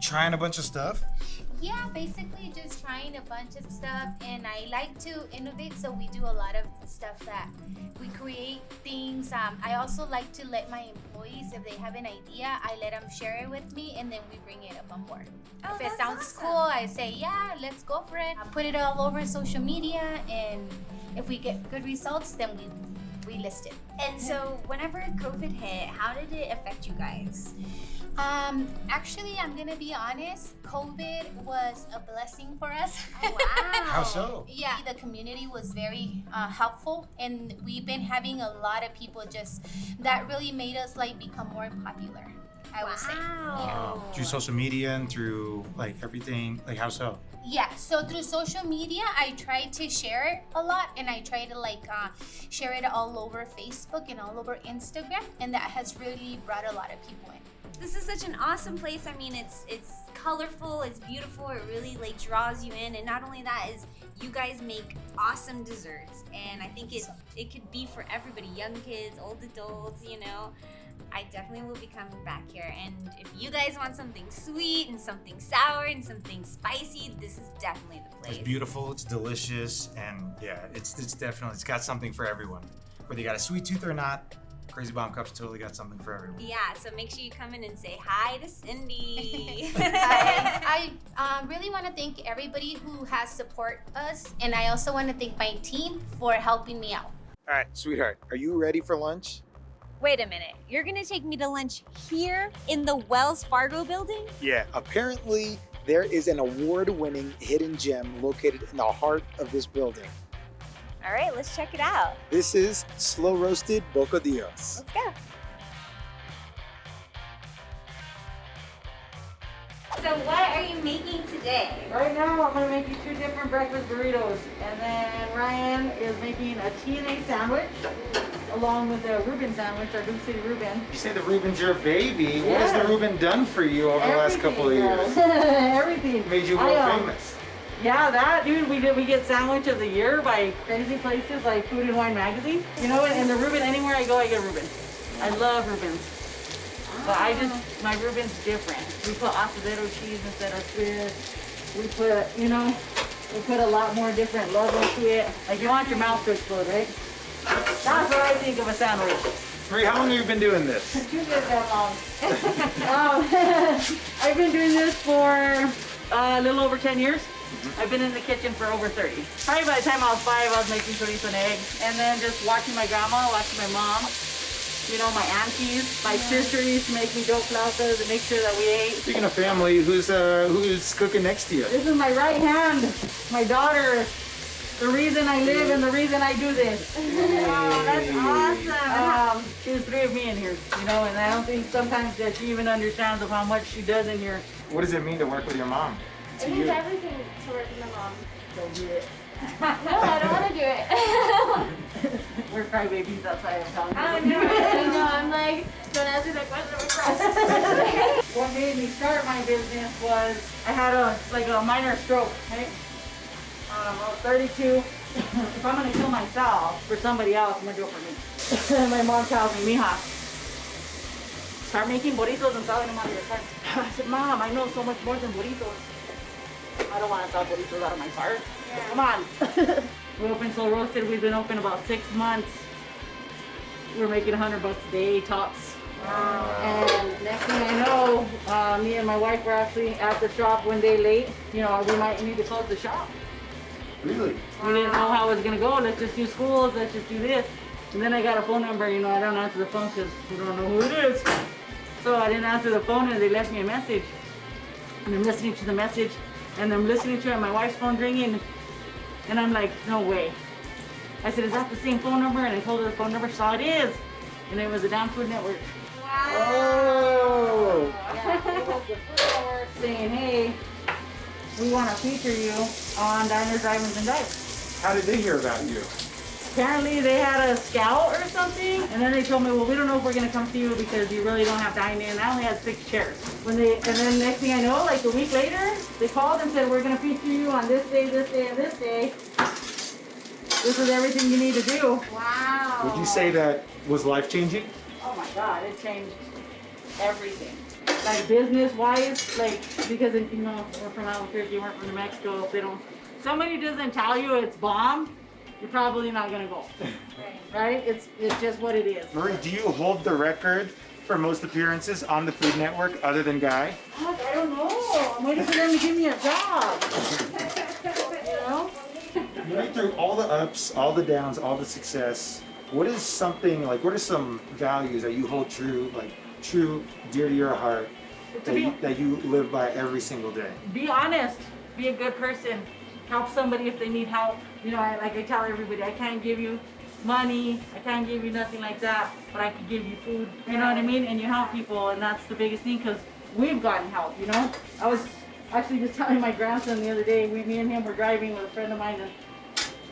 trying a bunch of stuff? Yeah, basically just trying a bunch of stuff, and I like to innovate, so we do a lot of stuff that we create things. I also like to let my employees, if they have an idea, I let them share it with me, and then we bring it up on board. Oh, If it that's sounds awesome. cool, I say, yeah, let's go for it. I put it all over social media, and if we get good results, then we list it. And so, whenever COVID hit, how did it affect you guys? Actually, I'm gonna be honest, COVID was a blessing for us. Oh, wow. How so? Yeah, the community was very helpful, and we've been having a lot of people just that really made us like become more popular, I would say. Wow. Through social media and through like everything, like how so? Yeah, so through social media, I try to share it a lot, and I try to like share it all over Facebook and all over Instagram, and that has really brought a lot of people in. This is such an awesome place. I mean, it's colorful, it's beautiful, it really like draws you in, and not only that is you guys make awesome desserts, and I think it could be for everybody, young kids, old adults, you know. I definitely will be coming back here, and if you guys want something sweet and something sour and something spicy, this is definitely the place. It's beautiful, it's delicious, and yeah, it's definitely, it's got something for everyone. Whether you got a sweet tooth or not, Crazy Bomb Cup's totally got something for everyone. Yeah, so make sure you come in and say hi to Cindy. I really want to thank everybody who has supported us, and I also want to thank my team for helping me out. All right, sweetheart, are you ready for lunch? Wait a minute, you're gonna take me to lunch here in the Wells Fargo building? Yeah, apparently there is an award-winning hidden gem located in the heart of this building. All right, let's check it out. This is slow roasted Bokodils. Let's go. So what are you making today? Right now, I'm gonna make you 2 different breakfast burritos, and then Ryan is making a TNA sandwich, along with a Reuben sandwich, our Duke City Reuben. You say the Reuben's your baby. What Yeah. has the Reuben done for you over the last couple of years? Everything. Made you world famous. Yeah, that dude. We get sandwich of the year by crazy places like Food and Wine magazine. You know, and the Reuben, anywhere I go, I get Reuben. I love Reubens. But my Reuben's different. We put acedero cheese instead of Swiss. We put, you know, we put a lot more different love into it. Like you want your mouth to explode, right? That's what I think of a sandwich. Marie, how long have you been doing this? 2 years that long. I've been doing this for a little over 10 years. I've been in the kitchen for over 30. Probably by the time I was 5, I was making chorizo and eggs. And then just watching my grandma, watching my mom, you know, my aunties, my sister used to make me dough flautas and make sure that we ate. Speaking of family, who's cooking next to you? This is my right hand, my daughter. The reason I live and the reason I do this. Oh, that's awesome. There's 3 of me in here, you know, and I don't think sometimes that she even understands of how much she does in here. What does it mean to work with your mom? It means everything to work with my mom. Don't do it. No, I don't want to do it. We're crybabies outside of town. I know, I'm like, don't answer that question. What made me start my business was I had a minor stroke, right? I was 32. If I'm gonna kill myself for somebody else, I'm gonna do it for me. My mom tells me, Mija, start making burritos and selling them out of your car. I said, Mom, I know so much more than burritos. I don't want to sell burritos out of my car. Yeah. Come on. We're open Slow Roasted. We've been open about 6 months. We're making $100 a day tops. And next thing I know, me and my wife were actually at the shop one day late. You know, we might need to close the shop. Really? We didn't know how it was gonna go. Let's just do schools. Let's just do this. And then I got a phone number. You know, I don't answer the phone because we don't know who it is. So I didn't answer the phone, and they left me a message. And I'm listening to the message, and I'm listening to it. And my wife's phone's ringing, and I'm like, no way. I said, is that the same phone number? And I told her the phone number. She saw it is, and it was the damn Food Network. Oh! Yeah, it was the Food Network saying, hey, we want to feature you on Diners, Drive-Ins, and Dives. How did they hear about you? Apparently they had a scout or something, and then they told me, well, we don't know if we're gonna come see you because you really don't have dine-in. I only had 6 chairs. And then next thing I know, like a week later, they called and said, we're gonna feature you on this day, this day, and this day. This is everything you need to do. Wow. Would you say that was life-changing? Oh my God, it changed everything. Like business-wise, like, because, you know, we're from Albuquerque, we're from New Mexico, if they don't, somebody doesn't tell you it's bomb, you're probably not gonna go, right? It's just what it is. Marie, do you hold the record for most appearances on the Food Network other than Guy? Fuck, I don't know. I'm waiting for them to give me a job. You know? You went through all the ups, all the downs, all the success. What is something, like, what are some values that you hold true, like true, dear to your heart, that you live by every single day? Be honest. Be a good person. Help somebody if they need help. You know, like I tell everybody, I can't give you money, I can't give you nothing like that, but I can give you food. You know what I mean? And you help people, and that's the biggest thing, because we've gotten help, you know? I was actually just telling my grandson the other day, me and him were driving with a friend of mine, and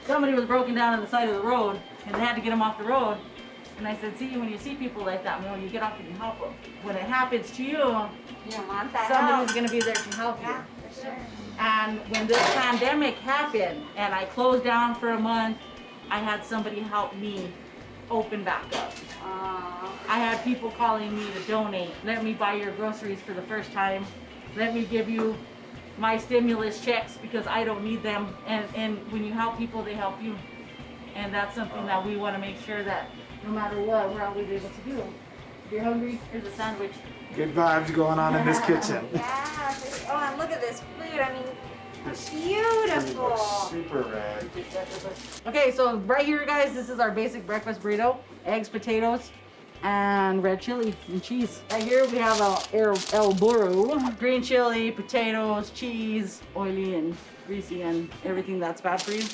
somebody was broken down on the side of the road, and they had to get him off the road. And I said, see, when you see people like that, you get off and you help them. When it happens to you, somebody's going to be there to help you. Yeah, for sure. And when this pandemic happened and I closed down for a month, I had somebody help me open back up. I had people calling me to donate. Let me buy your groceries for the first time. Let me give you my stimulus checks because I don't need them. And when you help people, they help you. And that's something that we want to make sure that no matter what, we're always able to do. If you're hungry, here's a sandwich. Good vibes going on in this kitchen. Yeah. Oh, and look at this food. I mean, beautiful. Super red. Okay, so right here, guys, this is our basic breakfast burrito. Eggs, potatoes, and red chili and cheese. Right here we have el burro. Green chili, potatoes, cheese, oily and greasy and everything that's bad for you.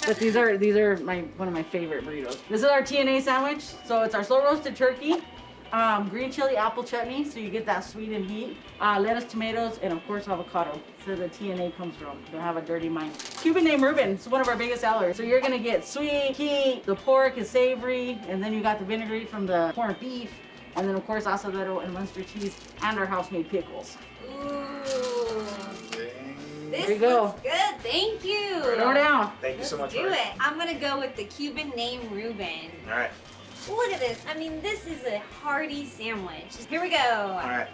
But these are one of my favorite burritos. This is our TNA sandwich. So it's our slow roasted turkey, green chili apple chutney, so you get that sweet and heat, lettuce, tomatoes, and of course avocado. So the TNA comes from. Don't have a dirty mind. Cuban name Reuben. It's one of our biggest sellers. So you're gonna get sweet, heat, the pork is savory, and then you got the vinegary from the corned beef, and then of course asadero and Munster cheese, and our house-made pickles. Ooh. This There you go. looks good. Thank you. Throw down. Thank you so much. Do it. I'm gonna go with the Cuban name Reuben. All right. Look at this. I mean, this is a hearty sandwich. Here we go. All right.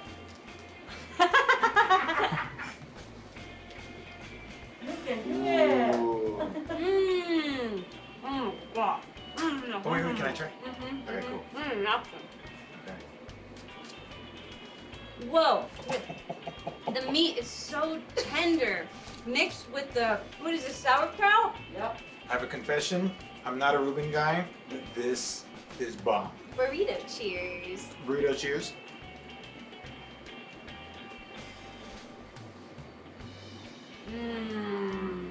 You can do it. Mmm. Oh, God. Oh, wait, can I try? Okay, cool. Awesome. Okay. Whoa. The meat is so tender. Mixed with the, what is this, sauerkraut? Yep. I have a confession. I'm not a Reuben guy, but this is bomb. Burrito cheers. Burrito cheers. Mmm.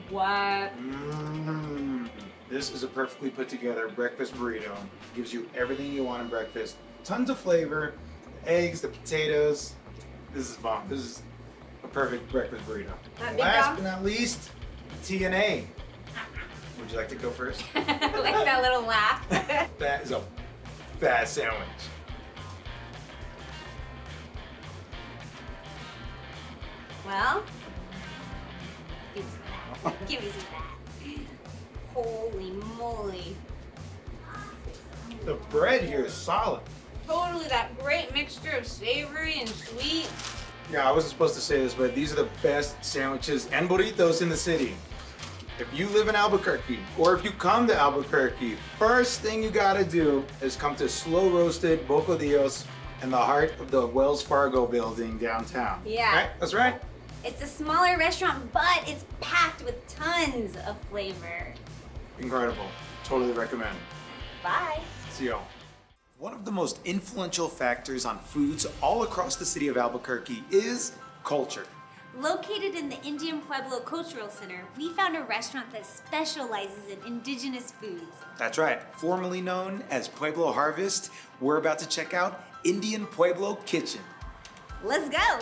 What? This is a perfectly put together breakfast burrito. Gives you everything you want in breakfast. Tons of flavor. The eggs, the potatoes. This is bomb. This is a perfect breakfast burrito. Last but not least, TNA. Would you like to go first? Like that little laugh. That is a fast sandwich. Well, give me some of that. Give me some of that. Holy moly. The bread here is solid. Totally that great mixture of savory and sweet. Yeah, I wasn't supposed to say this, but these are the best sandwiches and burritos in the city. If you live in Albuquerque, or if you come to Albuquerque, first thing you gotta do is come to Slow Roasted Bokodils in the heart of the Wells Fargo building downtown. Yeah. Right? That's right. It's a smaller restaurant, but it's packed with tons of flavor. Incredible. Totally recommend. Bye. See y'all. One of the most influential factors on foods all across the city of Albuquerque is culture. Located in the Indian Pueblo Cultural Center, we found a restaurant that specializes in indigenous foods. That's right. Formerly known as Pueblo Harvest, we're about to check out Indian Pueblo Kitchen. Let's go.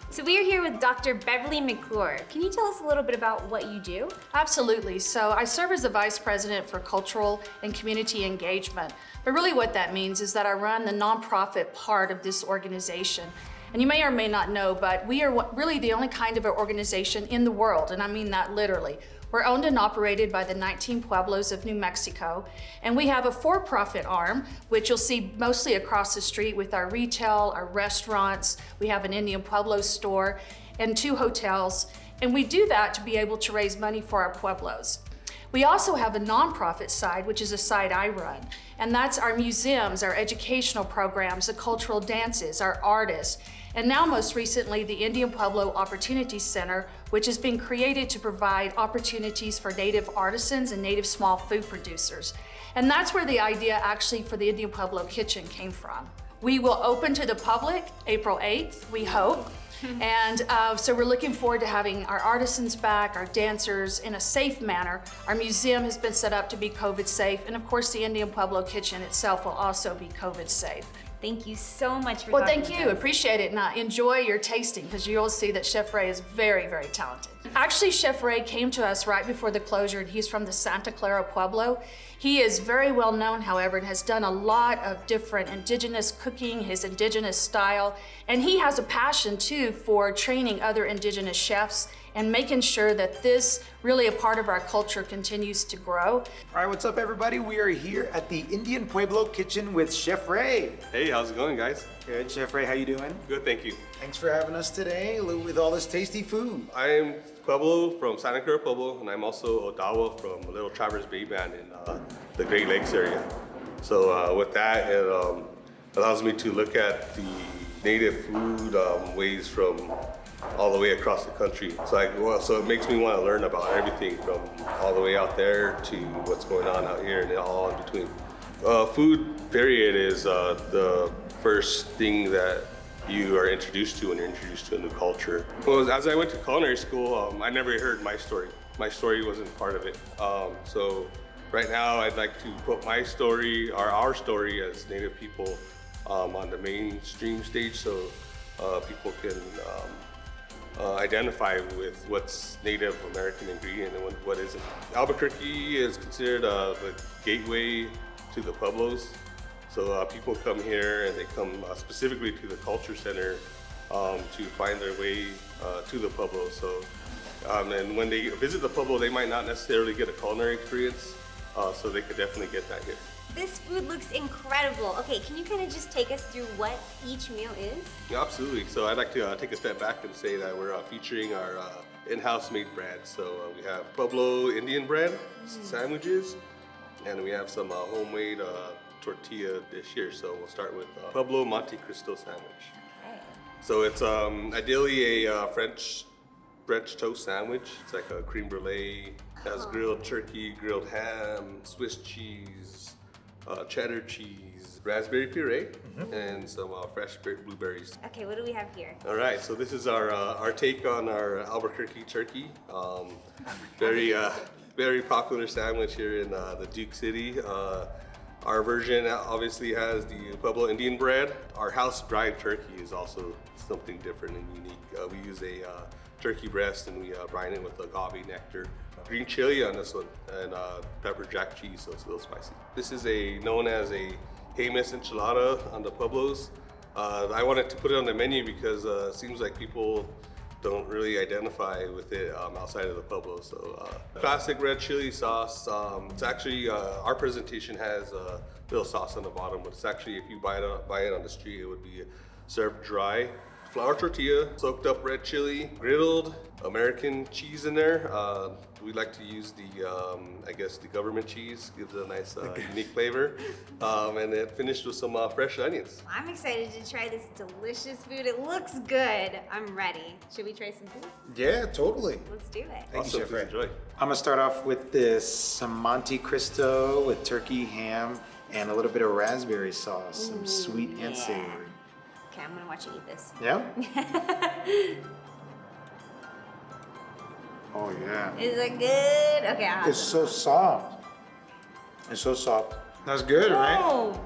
So we are here with Dr. Beverly McClure. Can you tell us a little bit about what you do? Absolutely. So I serve as the Vice President for Cultural and Community Engagement. But really what that means is that I run the nonprofit part of this organization. And you may or may not know, but we are really the only kind of an organization in the world, and I mean that literally. We're owned and operated by the 19 Pueblos of New Mexico, and we have a for-profit arm, which you'll see mostly across the street with our retail, our restaurants. We have an Indian Pueblo store and 2 hotels, and we do that to be able to raise money for our Pueblos. We also have a nonprofit side, which is a side I run, and that's our museums, our educational programs, the cultural dances, our artists, and now most recently the Indian Pueblo Opportunity Center, which has been created to provide opportunities for Native artisans and Native small food producers. And that's where the idea actually for the Indian Pueblo Kitchen came from. We will open to the public April 8th, we hope. And so we're looking forward to having our artisans back, our dancers in a safe manner. Our museum has been set up to be COVID safe. And of course, the Indian Pueblo Kitchen itself will also be COVID safe. Thank you so much for Well, talking thank to you. us. Appreciate it. And enjoy your tasting because you'll see that Chef Ray is very, very talented. Actually, Chef Ray came to us right before the closure, and he's from the Santa Clara Pueblo. He is very well known, however, and has done a lot of different indigenous cooking, his indigenous style, and he has a passion too for training other indigenous chefs and making sure that this really a part of our culture continues to grow. All right, what's up everybody? We are here at the Indian Pueblo Kitchen with Chef Ray. Hey, how's it going, guys? Good, Chef Ray, how you doing? Good, thank you. Thanks for having us today with all this tasty food. I am Pueblo from Santa Clara, Pueblo, and I'm also Odawa from Little Traverse Bay Band in the Great Lakes area. So with that, it allows me to look at the native food ways from all the way across the country. So it makes me want to learn about everything from all the way out there to what's going on out here and all in between. Food, period, is the first thing that you are introduced to when you're introduced to a new culture. Well, as I went to culinary school, I never heard my story. My story wasn't part of it. So right now, I'd like to put my story, or our story as Native people, on the mainstream stage so people can identify with what's Native American ingredient and what isn't. Albuquerque is considered the gateway to the Pueblos. So people come here and they come specifically to the Culture Center to find their way to the Pueblo. So, and when they visit the Pueblo, they might not necessarily get a culinary experience, so they could definitely get that here. This food looks incredible. Okay, can you kind of just take us through what each meal is? Yeah, absolutely. So I'd like to take a step back and say that we're featuring our in-house made bread. So we have Pueblo Indian bread, sandwiches, and we have some homemade tortilla dish here. So we'll start with Pueblo Monte Cristo sandwich. Okay. So it's ideally a French toast sandwich. It's like a creme brulee. It has grilled turkey, grilled ham, Swiss cheese, cheddar cheese, raspberry puree, and some fresh blueberries. Okay, what do we have here? All right, so this is our take on our Albuquerque turkey. Very popular sandwich here in the Duke City. Our version obviously has the Pueblo Indian bread. Our house dried turkey is also something different and unique. We use a turkey breast and we brine it with agave nectar. Green chili on this one and pepper jack cheese, so it's a little spicy. This is known as a Jemez enchilada on the Pueblos. I wanted to put it on the menu because it seems like people don't really identify with it outside of the Pueblo. So classic red chili sauce. It's actually, our presentation has a little sauce on the bottom, but it's actually, if you buy it on the street, it would be served dry. Flour tortilla, soaked up red chili, griddled American cheese in there. We like to use I guess the government cheese, gives it a nice unique flavor. And then finished with some fresh onions. I'm excited to try this delicious food. It looks good. I'm ready. Should we try some food? Yeah, totally. Let's do it. Thank Awesome, you, Chef Ray. enjoy. I'm gonna start off with some Monte Cristo with turkey, ham, and a little bit of raspberry sauce, some sweet and savory. Okay, I'm gonna watch you eat this. Yeah? Oh yeah. Is it good? Okay, I'll have It's so soft. It's so soft. That's good, right? Oh.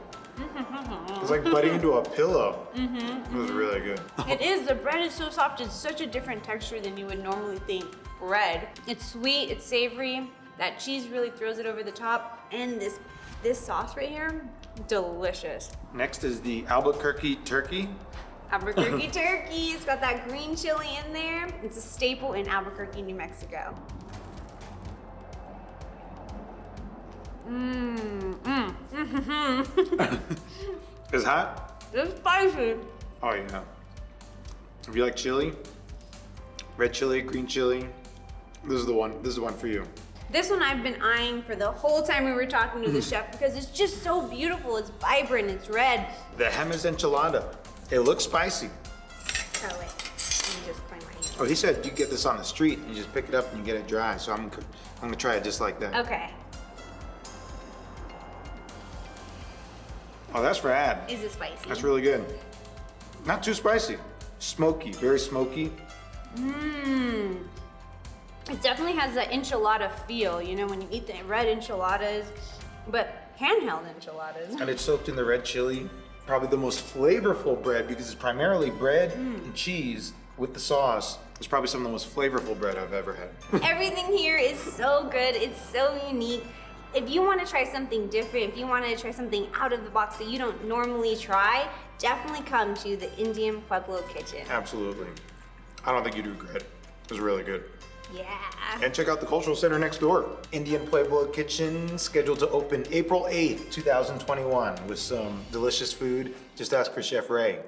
It's like biting into a pillow. It was really good. It is. The bread is so soft. It's such a different texture than you would normally think bread. It's sweet. It's savory. That cheese really throws it over the top. And this sauce right here, delicious. Next is the Albuquerque turkey. Albuquerque turkey. It's got that green chili in there. It's a staple in Albuquerque, New Mexico. It's hot? It's spicy. Oh yeah. If you like chili, red chili, green chili, this is the one. This is the one for you. This one I've been eyeing for the whole time we were talking to the chef because it's just so beautiful. It's vibrant. It's red. The Jemez enchilada. It looks spicy. Oh wait, let me just clean my hands. Oh, he said you get this on the street and you just pick it up and you get it dry. So I'm gonna try it just like that. Okay. Oh, that's rad. Is it spicy? That's really good. Not too spicy. Smoky, very smoky. Mmm. It definitely has that enchilada feel, you know, when you eat the red enchiladas, but handheld enchiladas. And it's soaked in the red chili. Probably the most flavorful bread because it's primarily bread and cheese with the sauce. It's probably some of the most flavorful bread I've ever had. Everything here is so good. It's so unique. If you want to try something different, if you want to try something out of the box that you don't normally try, definitely come to the Indian Pueblo Kitchen. Absolutely. I don't think you'd regret it. It was really good. Yeah. And check out the Cultural Center next door. Indian Pueblo Kitchen, scheduled to open April 8th, 2021, with some delicious food. Just ask for Chef Ray.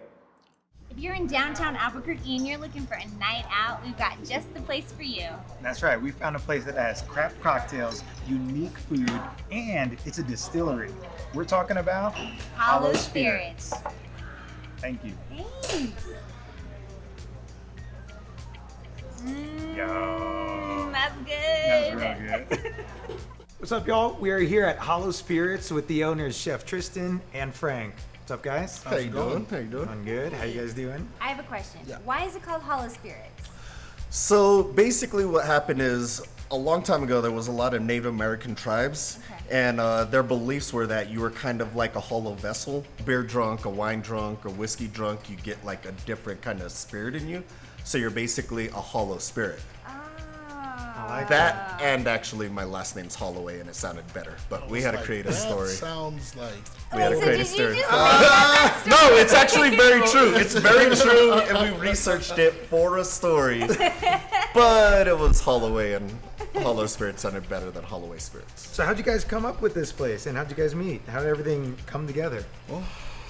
If you're in downtown Albuquerque and you're looking for a night out, we've got just the place for you. That's right, we found a place that has craft cocktails, unique food, and it's a distillery. We're talking about Hollow Spirits. Thank you. Thanks. That's good. That's real good. What's up, y'all? We are here at Hollow Spirits with the owners, Chef Tristan and Frank. What's up, guys? How you doing? Doing good. How you guys doing? I have a question. Why is it called Hollow Spirits? So basically what happened is a long time ago there was a lot of Native American tribes and their beliefs were that you were kind of like a hollow vessel. Beer drunk, a wine drunk, a whiskey drunk, you get like a different kind of spirit in you. So you're basically a hollow spirit. I like that, and actually my last name's Holloway and it sounded better, but we had to create a story. Sounds like... We had to create a story. No, it's actually very true. It's very true, and we researched it for a story. But it was Holloway, and Hollow Spirit sounded better than Holloway Spirits. So how'd you guys come up with this place, and how'd you guys meet? How did everything come together? Well,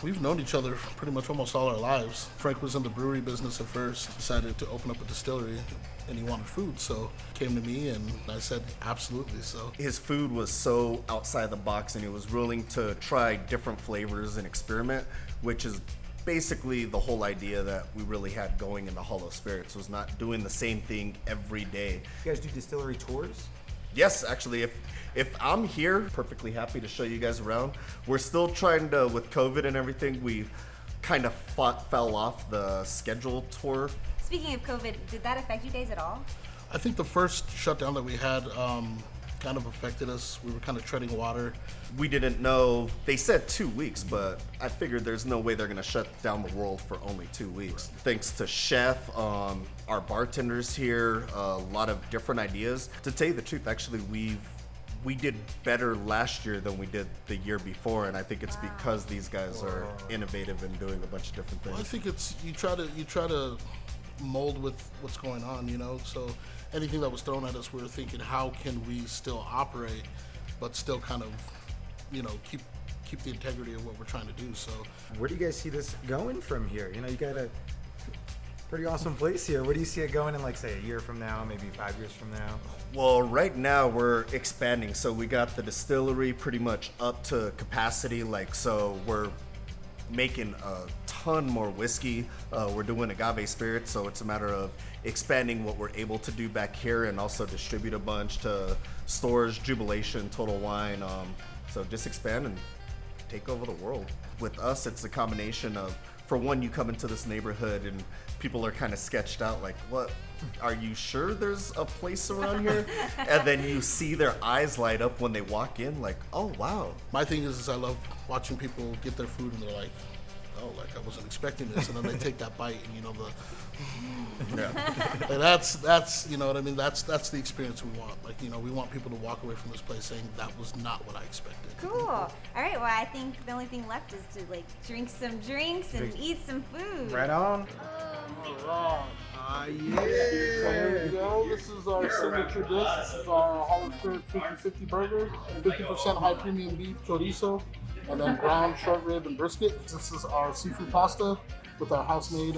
we've known each other pretty much almost all our lives. Frank was in the brewery business at first, decided to open up a distillery, and he wanted food, so came to me and I said absolutely. So his food was so outside the box and he was willing to try different flavors and experiment, which is basically the whole idea that we really had going in the Hollow Spirits, was not doing the same thing every day. You guys do distillery tours? Yes, actually, if I'm here, perfectly happy to show you guys around. We're still trying to, with COVID and everything, we kind of fell off the scheduled tour. Speaking of COVID, did that affect you guys at all? I think the first shutdown that we had kind of affected us. We were kind of treading water. We didn't know, they said 2 weeks, but I figured there's no way they're gonna shut down the world for only 2 weeks. Thanks to Chef, our bartenders here, a lot of different ideas. To tell you the truth, actually, we did better last year than we did the year before, and I think it's because these guys are innovative and doing a bunch of different things. Well, I think it's, you try to mold with what's going on, you know? So anything that was thrown at us, we were thinking, how can we still operate, but still kind of, you know, keep the integrity of what we're trying to do. So where do you guys see this going from here? You know, you got a pretty awesome place here. Where do you see it going in, like, say, a year from now, maybe 5 years from now? Well, right now we're expanding. So we got the distillery pretty much up to capacity. Like, so we're making a ton more whiskey. We're doing agave spirits, so it's a matter of expanding what we're able to do back here and also distribute a bunch to stores, Jubilation, Total Wine. So just expand and take over the world. With us, it's a combination of, for one, you come into this neighborhood and people are kind of sketched out, like, what? Are you sure there's a place around here? And then you see their eyes light up when they walk in, like, oh, wow. My thing is I love watching people get their food and they're like, oh, like I wasn't expecting this, and then they take that bite and, you know, like that's you know what I mean, that's the experience we want. Like, you know, we want people to walk away from this place saying that was not what I expected. Cool. All right, well, I think the only thing left is to, like, drink some drinks and eat some food. Right on. Yeah. So here we go. This is our signature dish. This is our Hollow Spirit 50/50 burger, 50% high premium beef chorizo, and then ground short rib and brisket. This is our seafood pasta with our house-made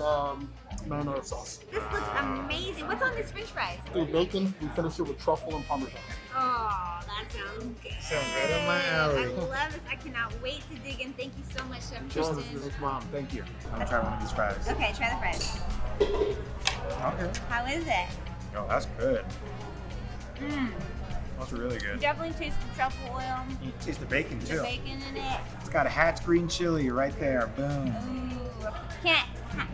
marinara sauce. This looks amazing. What's on this french fries? Dude, bacon. We finish it with truffle and parmesan. Oh, that sounds good. Sounds right up my alley. I love this. I cannot wait to dig in. Thank you so much, Chef Tristan. Mom, thank you. I'm gonna try one of these fries. Okay, try the fries. Okay. How is it? Oh, that's good. Mmm. That's really good. Definitely taste the truffle oil. You taste the bacon too. The bacon in it. It's got a Hatch green chili right there. Boom. Ooh. Can't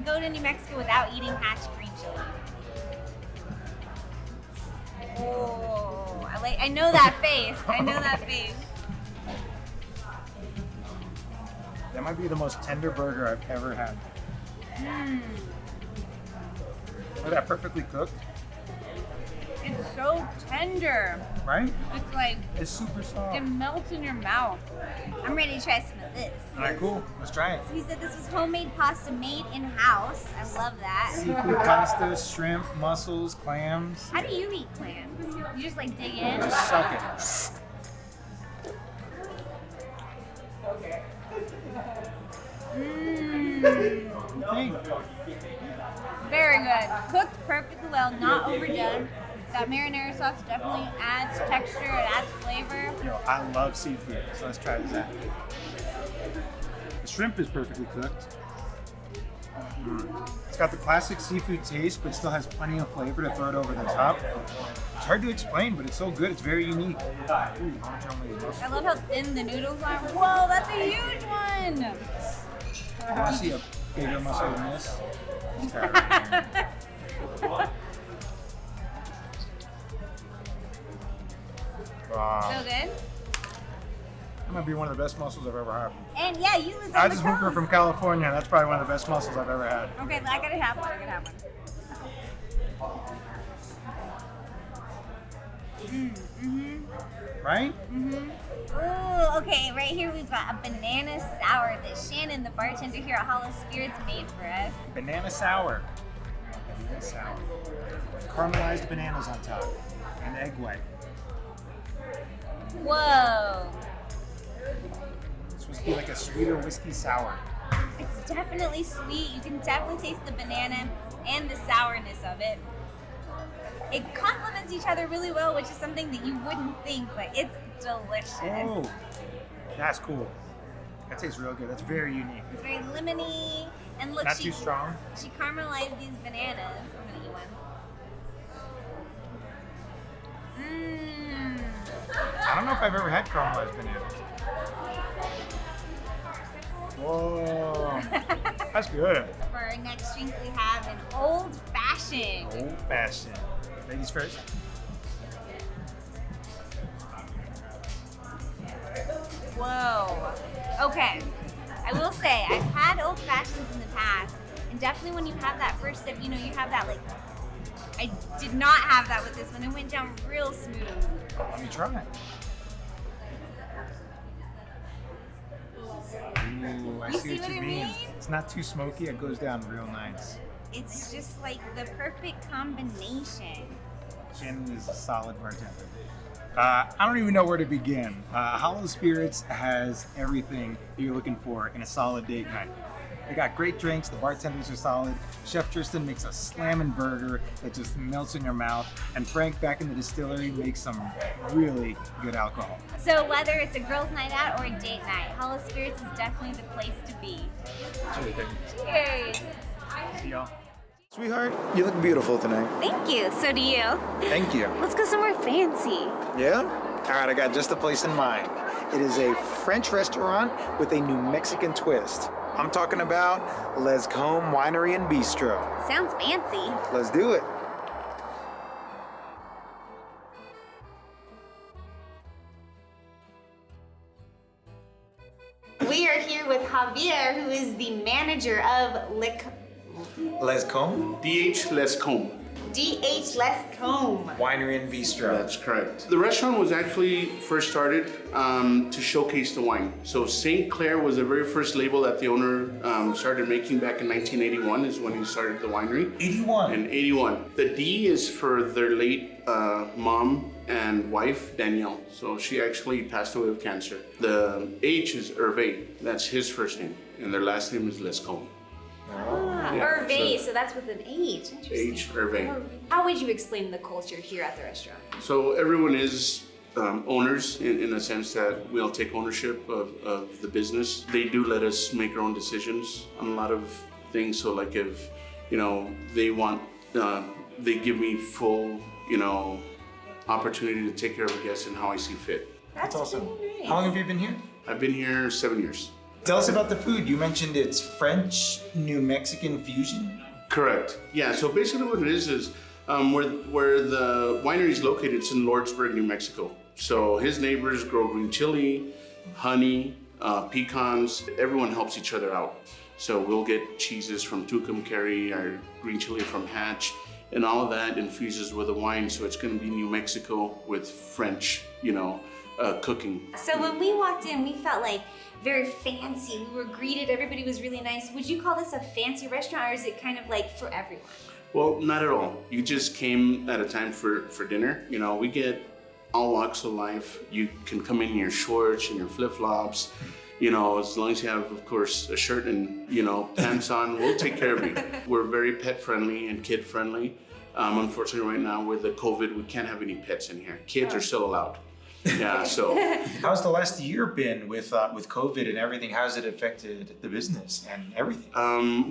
go to New Mexico without eating Hatch green chili. Oh, I know that face. I know that face. That might be the most tender burger I've ever had. Mmm. Is that perfectly cooked? It's so tender. Right? It's like, It's super soft. it melts in your mouth. I'm ready to try some of this. All right, cool. Let's try it. So he said this was homemade pasta made in-house. I love that. Seafood pasta, shrimp, mussels, clams. How do you eat clams? You just like dig in? Just suck it. Very good. Cooked perfectly well, not overdone. That marinara sauce definitely adds texture, it adds flavor. Yo, I love seafood, so let's try this out. The shrimp is perfectly cooked. It's got the classic seafood taste, but still has plenty of flavor to throw it over the top. It's hard to explain, but it's so good. It's very unique. Ooh, I love how thin the noodles are. Whoa, that's a huge one! I want to see a bigger mussel than this. Wow. So good. That might be one of the best mussels I've ever had. And yeah, you live on I the just moved here coast. from California. That's probably one of the best mussels I've ever had. Okay, I gotta have one. I gotta have one. Right? Ooh, okay, right here we've got a banana sour that Shannon, the bartender here at Hollow Spirits, made for us. Banana sour. Banana sour. Caramelized bananas on top. And egg white. Whoa. It's supposed to be like a sweeter whiskey sour. It's definitely sweet. You can definitely taste the banana and the sourness of it. It complements each other really well, which is something that you wouldn't think, but it's delicious. Oh, that's cool. That tastes real good. That's very unique. It's very lemony. And look, Not she too strong. She caramelized these bananas. I'm gonna eat one. I don't know if I've ever had caramelized bananas. Whoa, that's good. For our next drink, we have an old fashioned. Old fashioned. Ladies first. Whoa. Okay. I will say, I've had old fashions in the past, and definitely when you have that first sip, you know, you have that like. I did not have that with this one. It went down real smooth. Let me try it. Ooh, I You see see what what you I mean. mean? It's not too smoky. It goes down real nice. It's just like the perfect combination. Shannon is a solid bartender. I don't even know where to begin. Hollow Spirits has everything you're looking for in a solid date night. They got great drinks, the bartenders are solid. Chef Tristan makes a slammin' burger that just melts in your mouth. And Frank back in the distillery makes some really good alcohol. So whether it's a girls' night out or a date night, Hollow Spirits is definitely the place to be. Cheers, baby. Cheers. See y'all. Sweetheart, you look beautiful tonight. Thank you. So do you. Thank you. Let's go somewhere fancy. Yeah? All right, I got just the place in mind. It is a French restaurant with a New Mexican twist. I'm talking about Les Combe Winery and Bistro. Sounds fancy. Let's do it. We are here with Javier, who is the manager of Les Combe? DH Les Combe. DH Les Combe. Winery and Bistro. That's correct. The restaurant was actually first started to showcase the wine. So St. Clair was the very first label that the owner started making back in 1981 is when he started the winery. 81? In 81. The D is for their late mom and wife, Danielle. So she actually passed away of cancer. The H is Hervé. That's his first name. And their last name is Les Combe. Hervé, so that's with an H. Interesting. H. Hervé. How would you explain the culture here at the restaurant? So everyone is owners in a sense that we'll take ownership of the business. They do let us make our own decisions on a lot of things. So like if, they want, they give me full, opportunity to take care of a guest and how I see fit. That's awesome. How long have you been here? I've been here 7 years. Tell us about the food. You mentioned it's French New Mexican fusion. Correct. Yeah. So basically, what it is where the winery is located. It's in Lordsburg, New Mexico. So his neighbors grow green chili, honey, pecans. Everyone helps each other out. So we'll get cheeses from Tucumcari, our green chili from Hatch, and all of that infuses with the wine. So it's going to be New Mexico with French, cooking. So when we walked in, we felt like very fancy. We were greeted, everybody was really nice. Would you call this a fancy restaurant, or is it kind of like for everyone? Well, not at all. You just came at a time for dinner. We get all walks of life. You can come in your shorts and your flip-flops. As long as you have, of course, a shirt and, pants on, we'll take care of you. We're very pet-friendly and kid-friendly. Unfortunately, right now with the COVID, we can't have any pets in here. Kids are still allowed. Yeah, so. How's the last year been with COVID and everything? How's it affected the business and everything?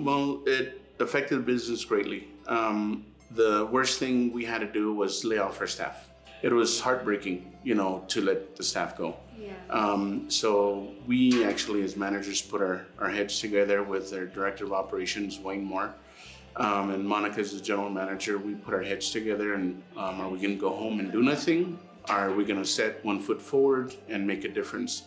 Well, it affected the business greatly. The worst thing we had to do was lay off our staff. It was heartbreaking, to let the staff go. Yeah. So we actually, as managers, put our heads together with our director of operations, Wayne Moore, and Monica as the general manager. We put our heads together and are we going to go home and do nothing? Are we going to set one foot forward and make a difference?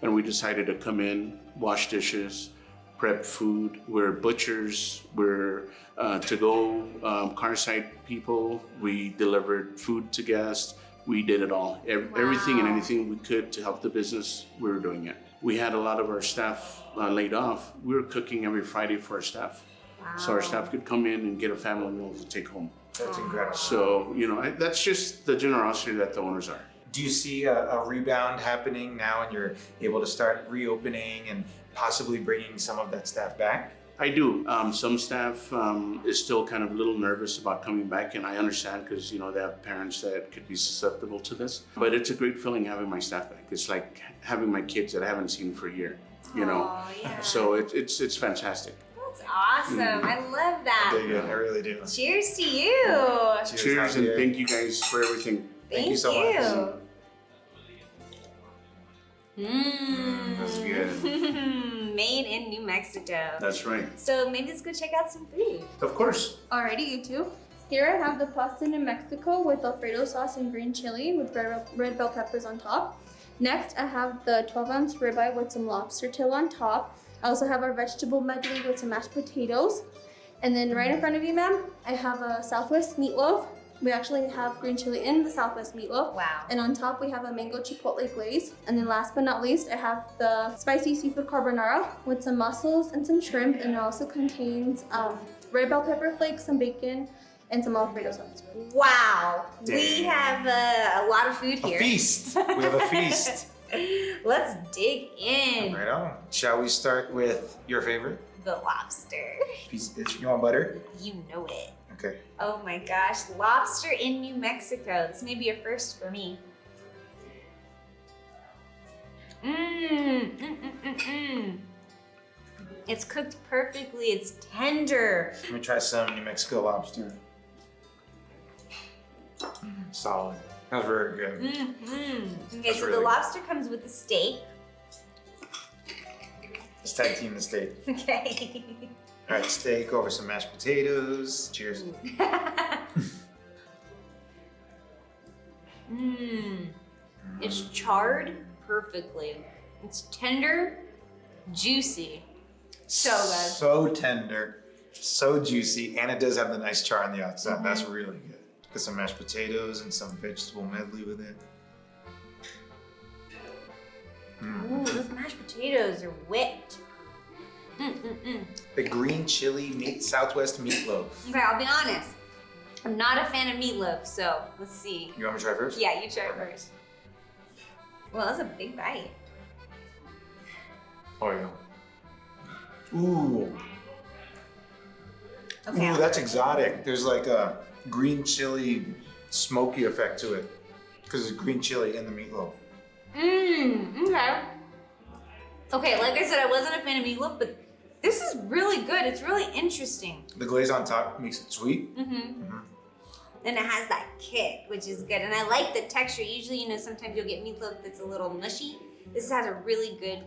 And we decided to come in, wash dishes, prep food. We're butchers, we're to-go car side people. We delivered food to guests. We did it all. Everything and anything we could to help the business, we were doing it. We had a lot of our staff laid off. We were cooking every Friday for our staff. Wow. So our staff could come in and get a family meal to take home. That's incredible. So, that's just the generosity that the owners are. Do you see a rebound happening now and you're able to start reopening and possibly bringing some of that staff back? I do. Some staff is still kind of a little nervous about coming back, and I understand because, they have parents that could be susceptible to this. But it's a great feeling having my staff back. It's like having my kids that I haven't seen for a year, Yeah. So it's fantastic. That's awesome. I love that. Dig it, I really do. Cheers to you. Cheers, and thank you guys for everything. Thank you so much. That's good. Made in New Mexico. That's right. So maybe let's go check out some food. Of course. Alrighty, you two. Here I have the pasta New Mexico with Alfredo sauce and green chili with red bell peppers on top. Next, I have the 12-ounce ribeye with some lobster tail on top. I also have our vegetable medley with some mashed potatoes. And then right in front of you, ma'am, I have a Southwest meatloaf. We actually have green chili in the Southwest meatloaf. Wow. And on top, we have a mango chipotle glaze. And then last but not least, I have the spicy seafood carbonara with some mussels and some shrimp. And it also contains red bell pepper flakes, some bacon, and some Alfredo sauce. Wow. Dang. We have a lot of food here. A feast. We have a feast. Let's dig in. Right on. Shall we start with your favorite? The lobster. You want butter? You know it. Okay. Oh my gosh, lobster in New Mexico. This may be a first for me. It's cooked perfectly. It's tender. Let me try some New Mexico lobster. Solid. That was very good. Okay, That's so really the lobster comes with the steak. Let's tag team the steak. Okay. All right, steak over some mashed potatoes. Cheers. It's charred perfectly. It's tender, juicy. So good. So tender, so juicy, and it does have the nice char on the outside. That's really good. Get some mashed potatoes and some vegetable medley with it. Ooh, those mashed potatoes are whipped. The green chili Southwest meatloaf. Okay, I'll be honest. I'm not a fan of meatloaf, so let's see. You want me to try first? Yeah, you try first. Well, that's a big bite. Oh yeah. Ooh. Okay. Ooh, that's exotic. There's like a green chili smoky effect to it because there's green chili in the meatloaf. Okay. Okay, like I said, I wasn't a fan of meatloaf, but this is really good. It's really interesting. The glaze on top makes it sweet. And it has that kick, which is good. And I like the texture. Usually, sometimes you'll get meatloaf that's a little mushy. This has a really good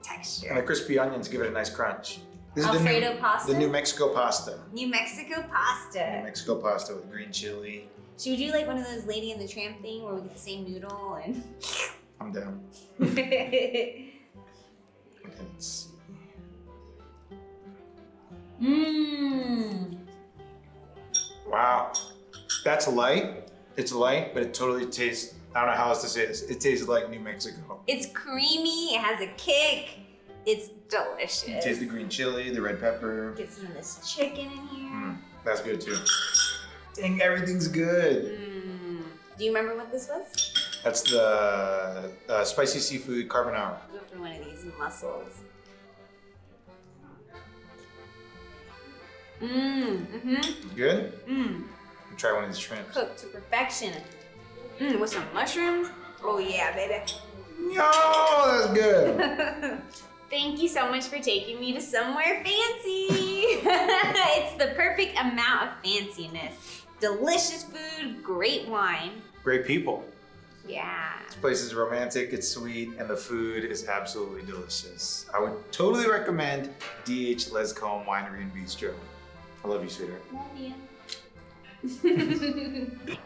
texture. And the crispy onions give it a nice crunch. This Alfredo is pasta? The New Mexico pasta. New Mexico pasta. New Mexico pasta with green chili. Should we do like one of those Lady and the Tramp thing where we get the same noodle and... I'm down. Okay, let's see. Wow. That's light. It's light, but it totally tastes, I don't know how else to say this. It tastes like New Mexico. It's creamy, it has a kick. It's delicious. You taste the green chili, the red pepper. Get some of this chicken in here. That's good too. Dang, everything's good. Do you remember what this was? That's the spicy seafood carbonara. Go for one of these mussels. Good? Try one of these shrimps. Cooked to perfection. With some mushrooms. Oh yeah, baby. Yo, that's good. Thank you so much for taking me to somewhere fancy. It's the perfect amount of fanciness. Delicious food, great wine. Great people. Yeah. This place is romantic, it's sweet, and the food is absolutely delicious. I would totally recommend DH Lescombe Winery and Bistro. I love you, sweetheart. Love you.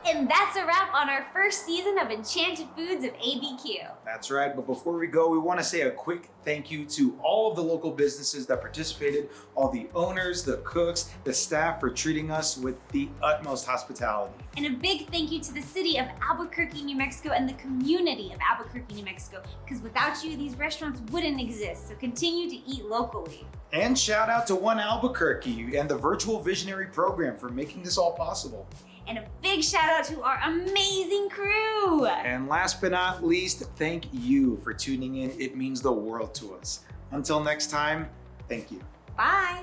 And that's a wrap on our first season of Enchanted Foods of ABQ. That's right, but before we go, we want to say a quick thank you to all of the local businesses that participated, all the owners, the cooks, the staff for treating us with the utmost hospitality. And a big thank you to the city of Albuquerque, New Mexico and the community of Albuquerque, New Mexico, because without you, these restaurants wouldn't exist, so continue to eat locally. And shout out to One Albuquerque and the Virtual Visionary Program for making this all possible. And a big shout out to our amazing crew. And last but not least, thank you for tuning in. It means the world to us. Until next time, thank you. Bye.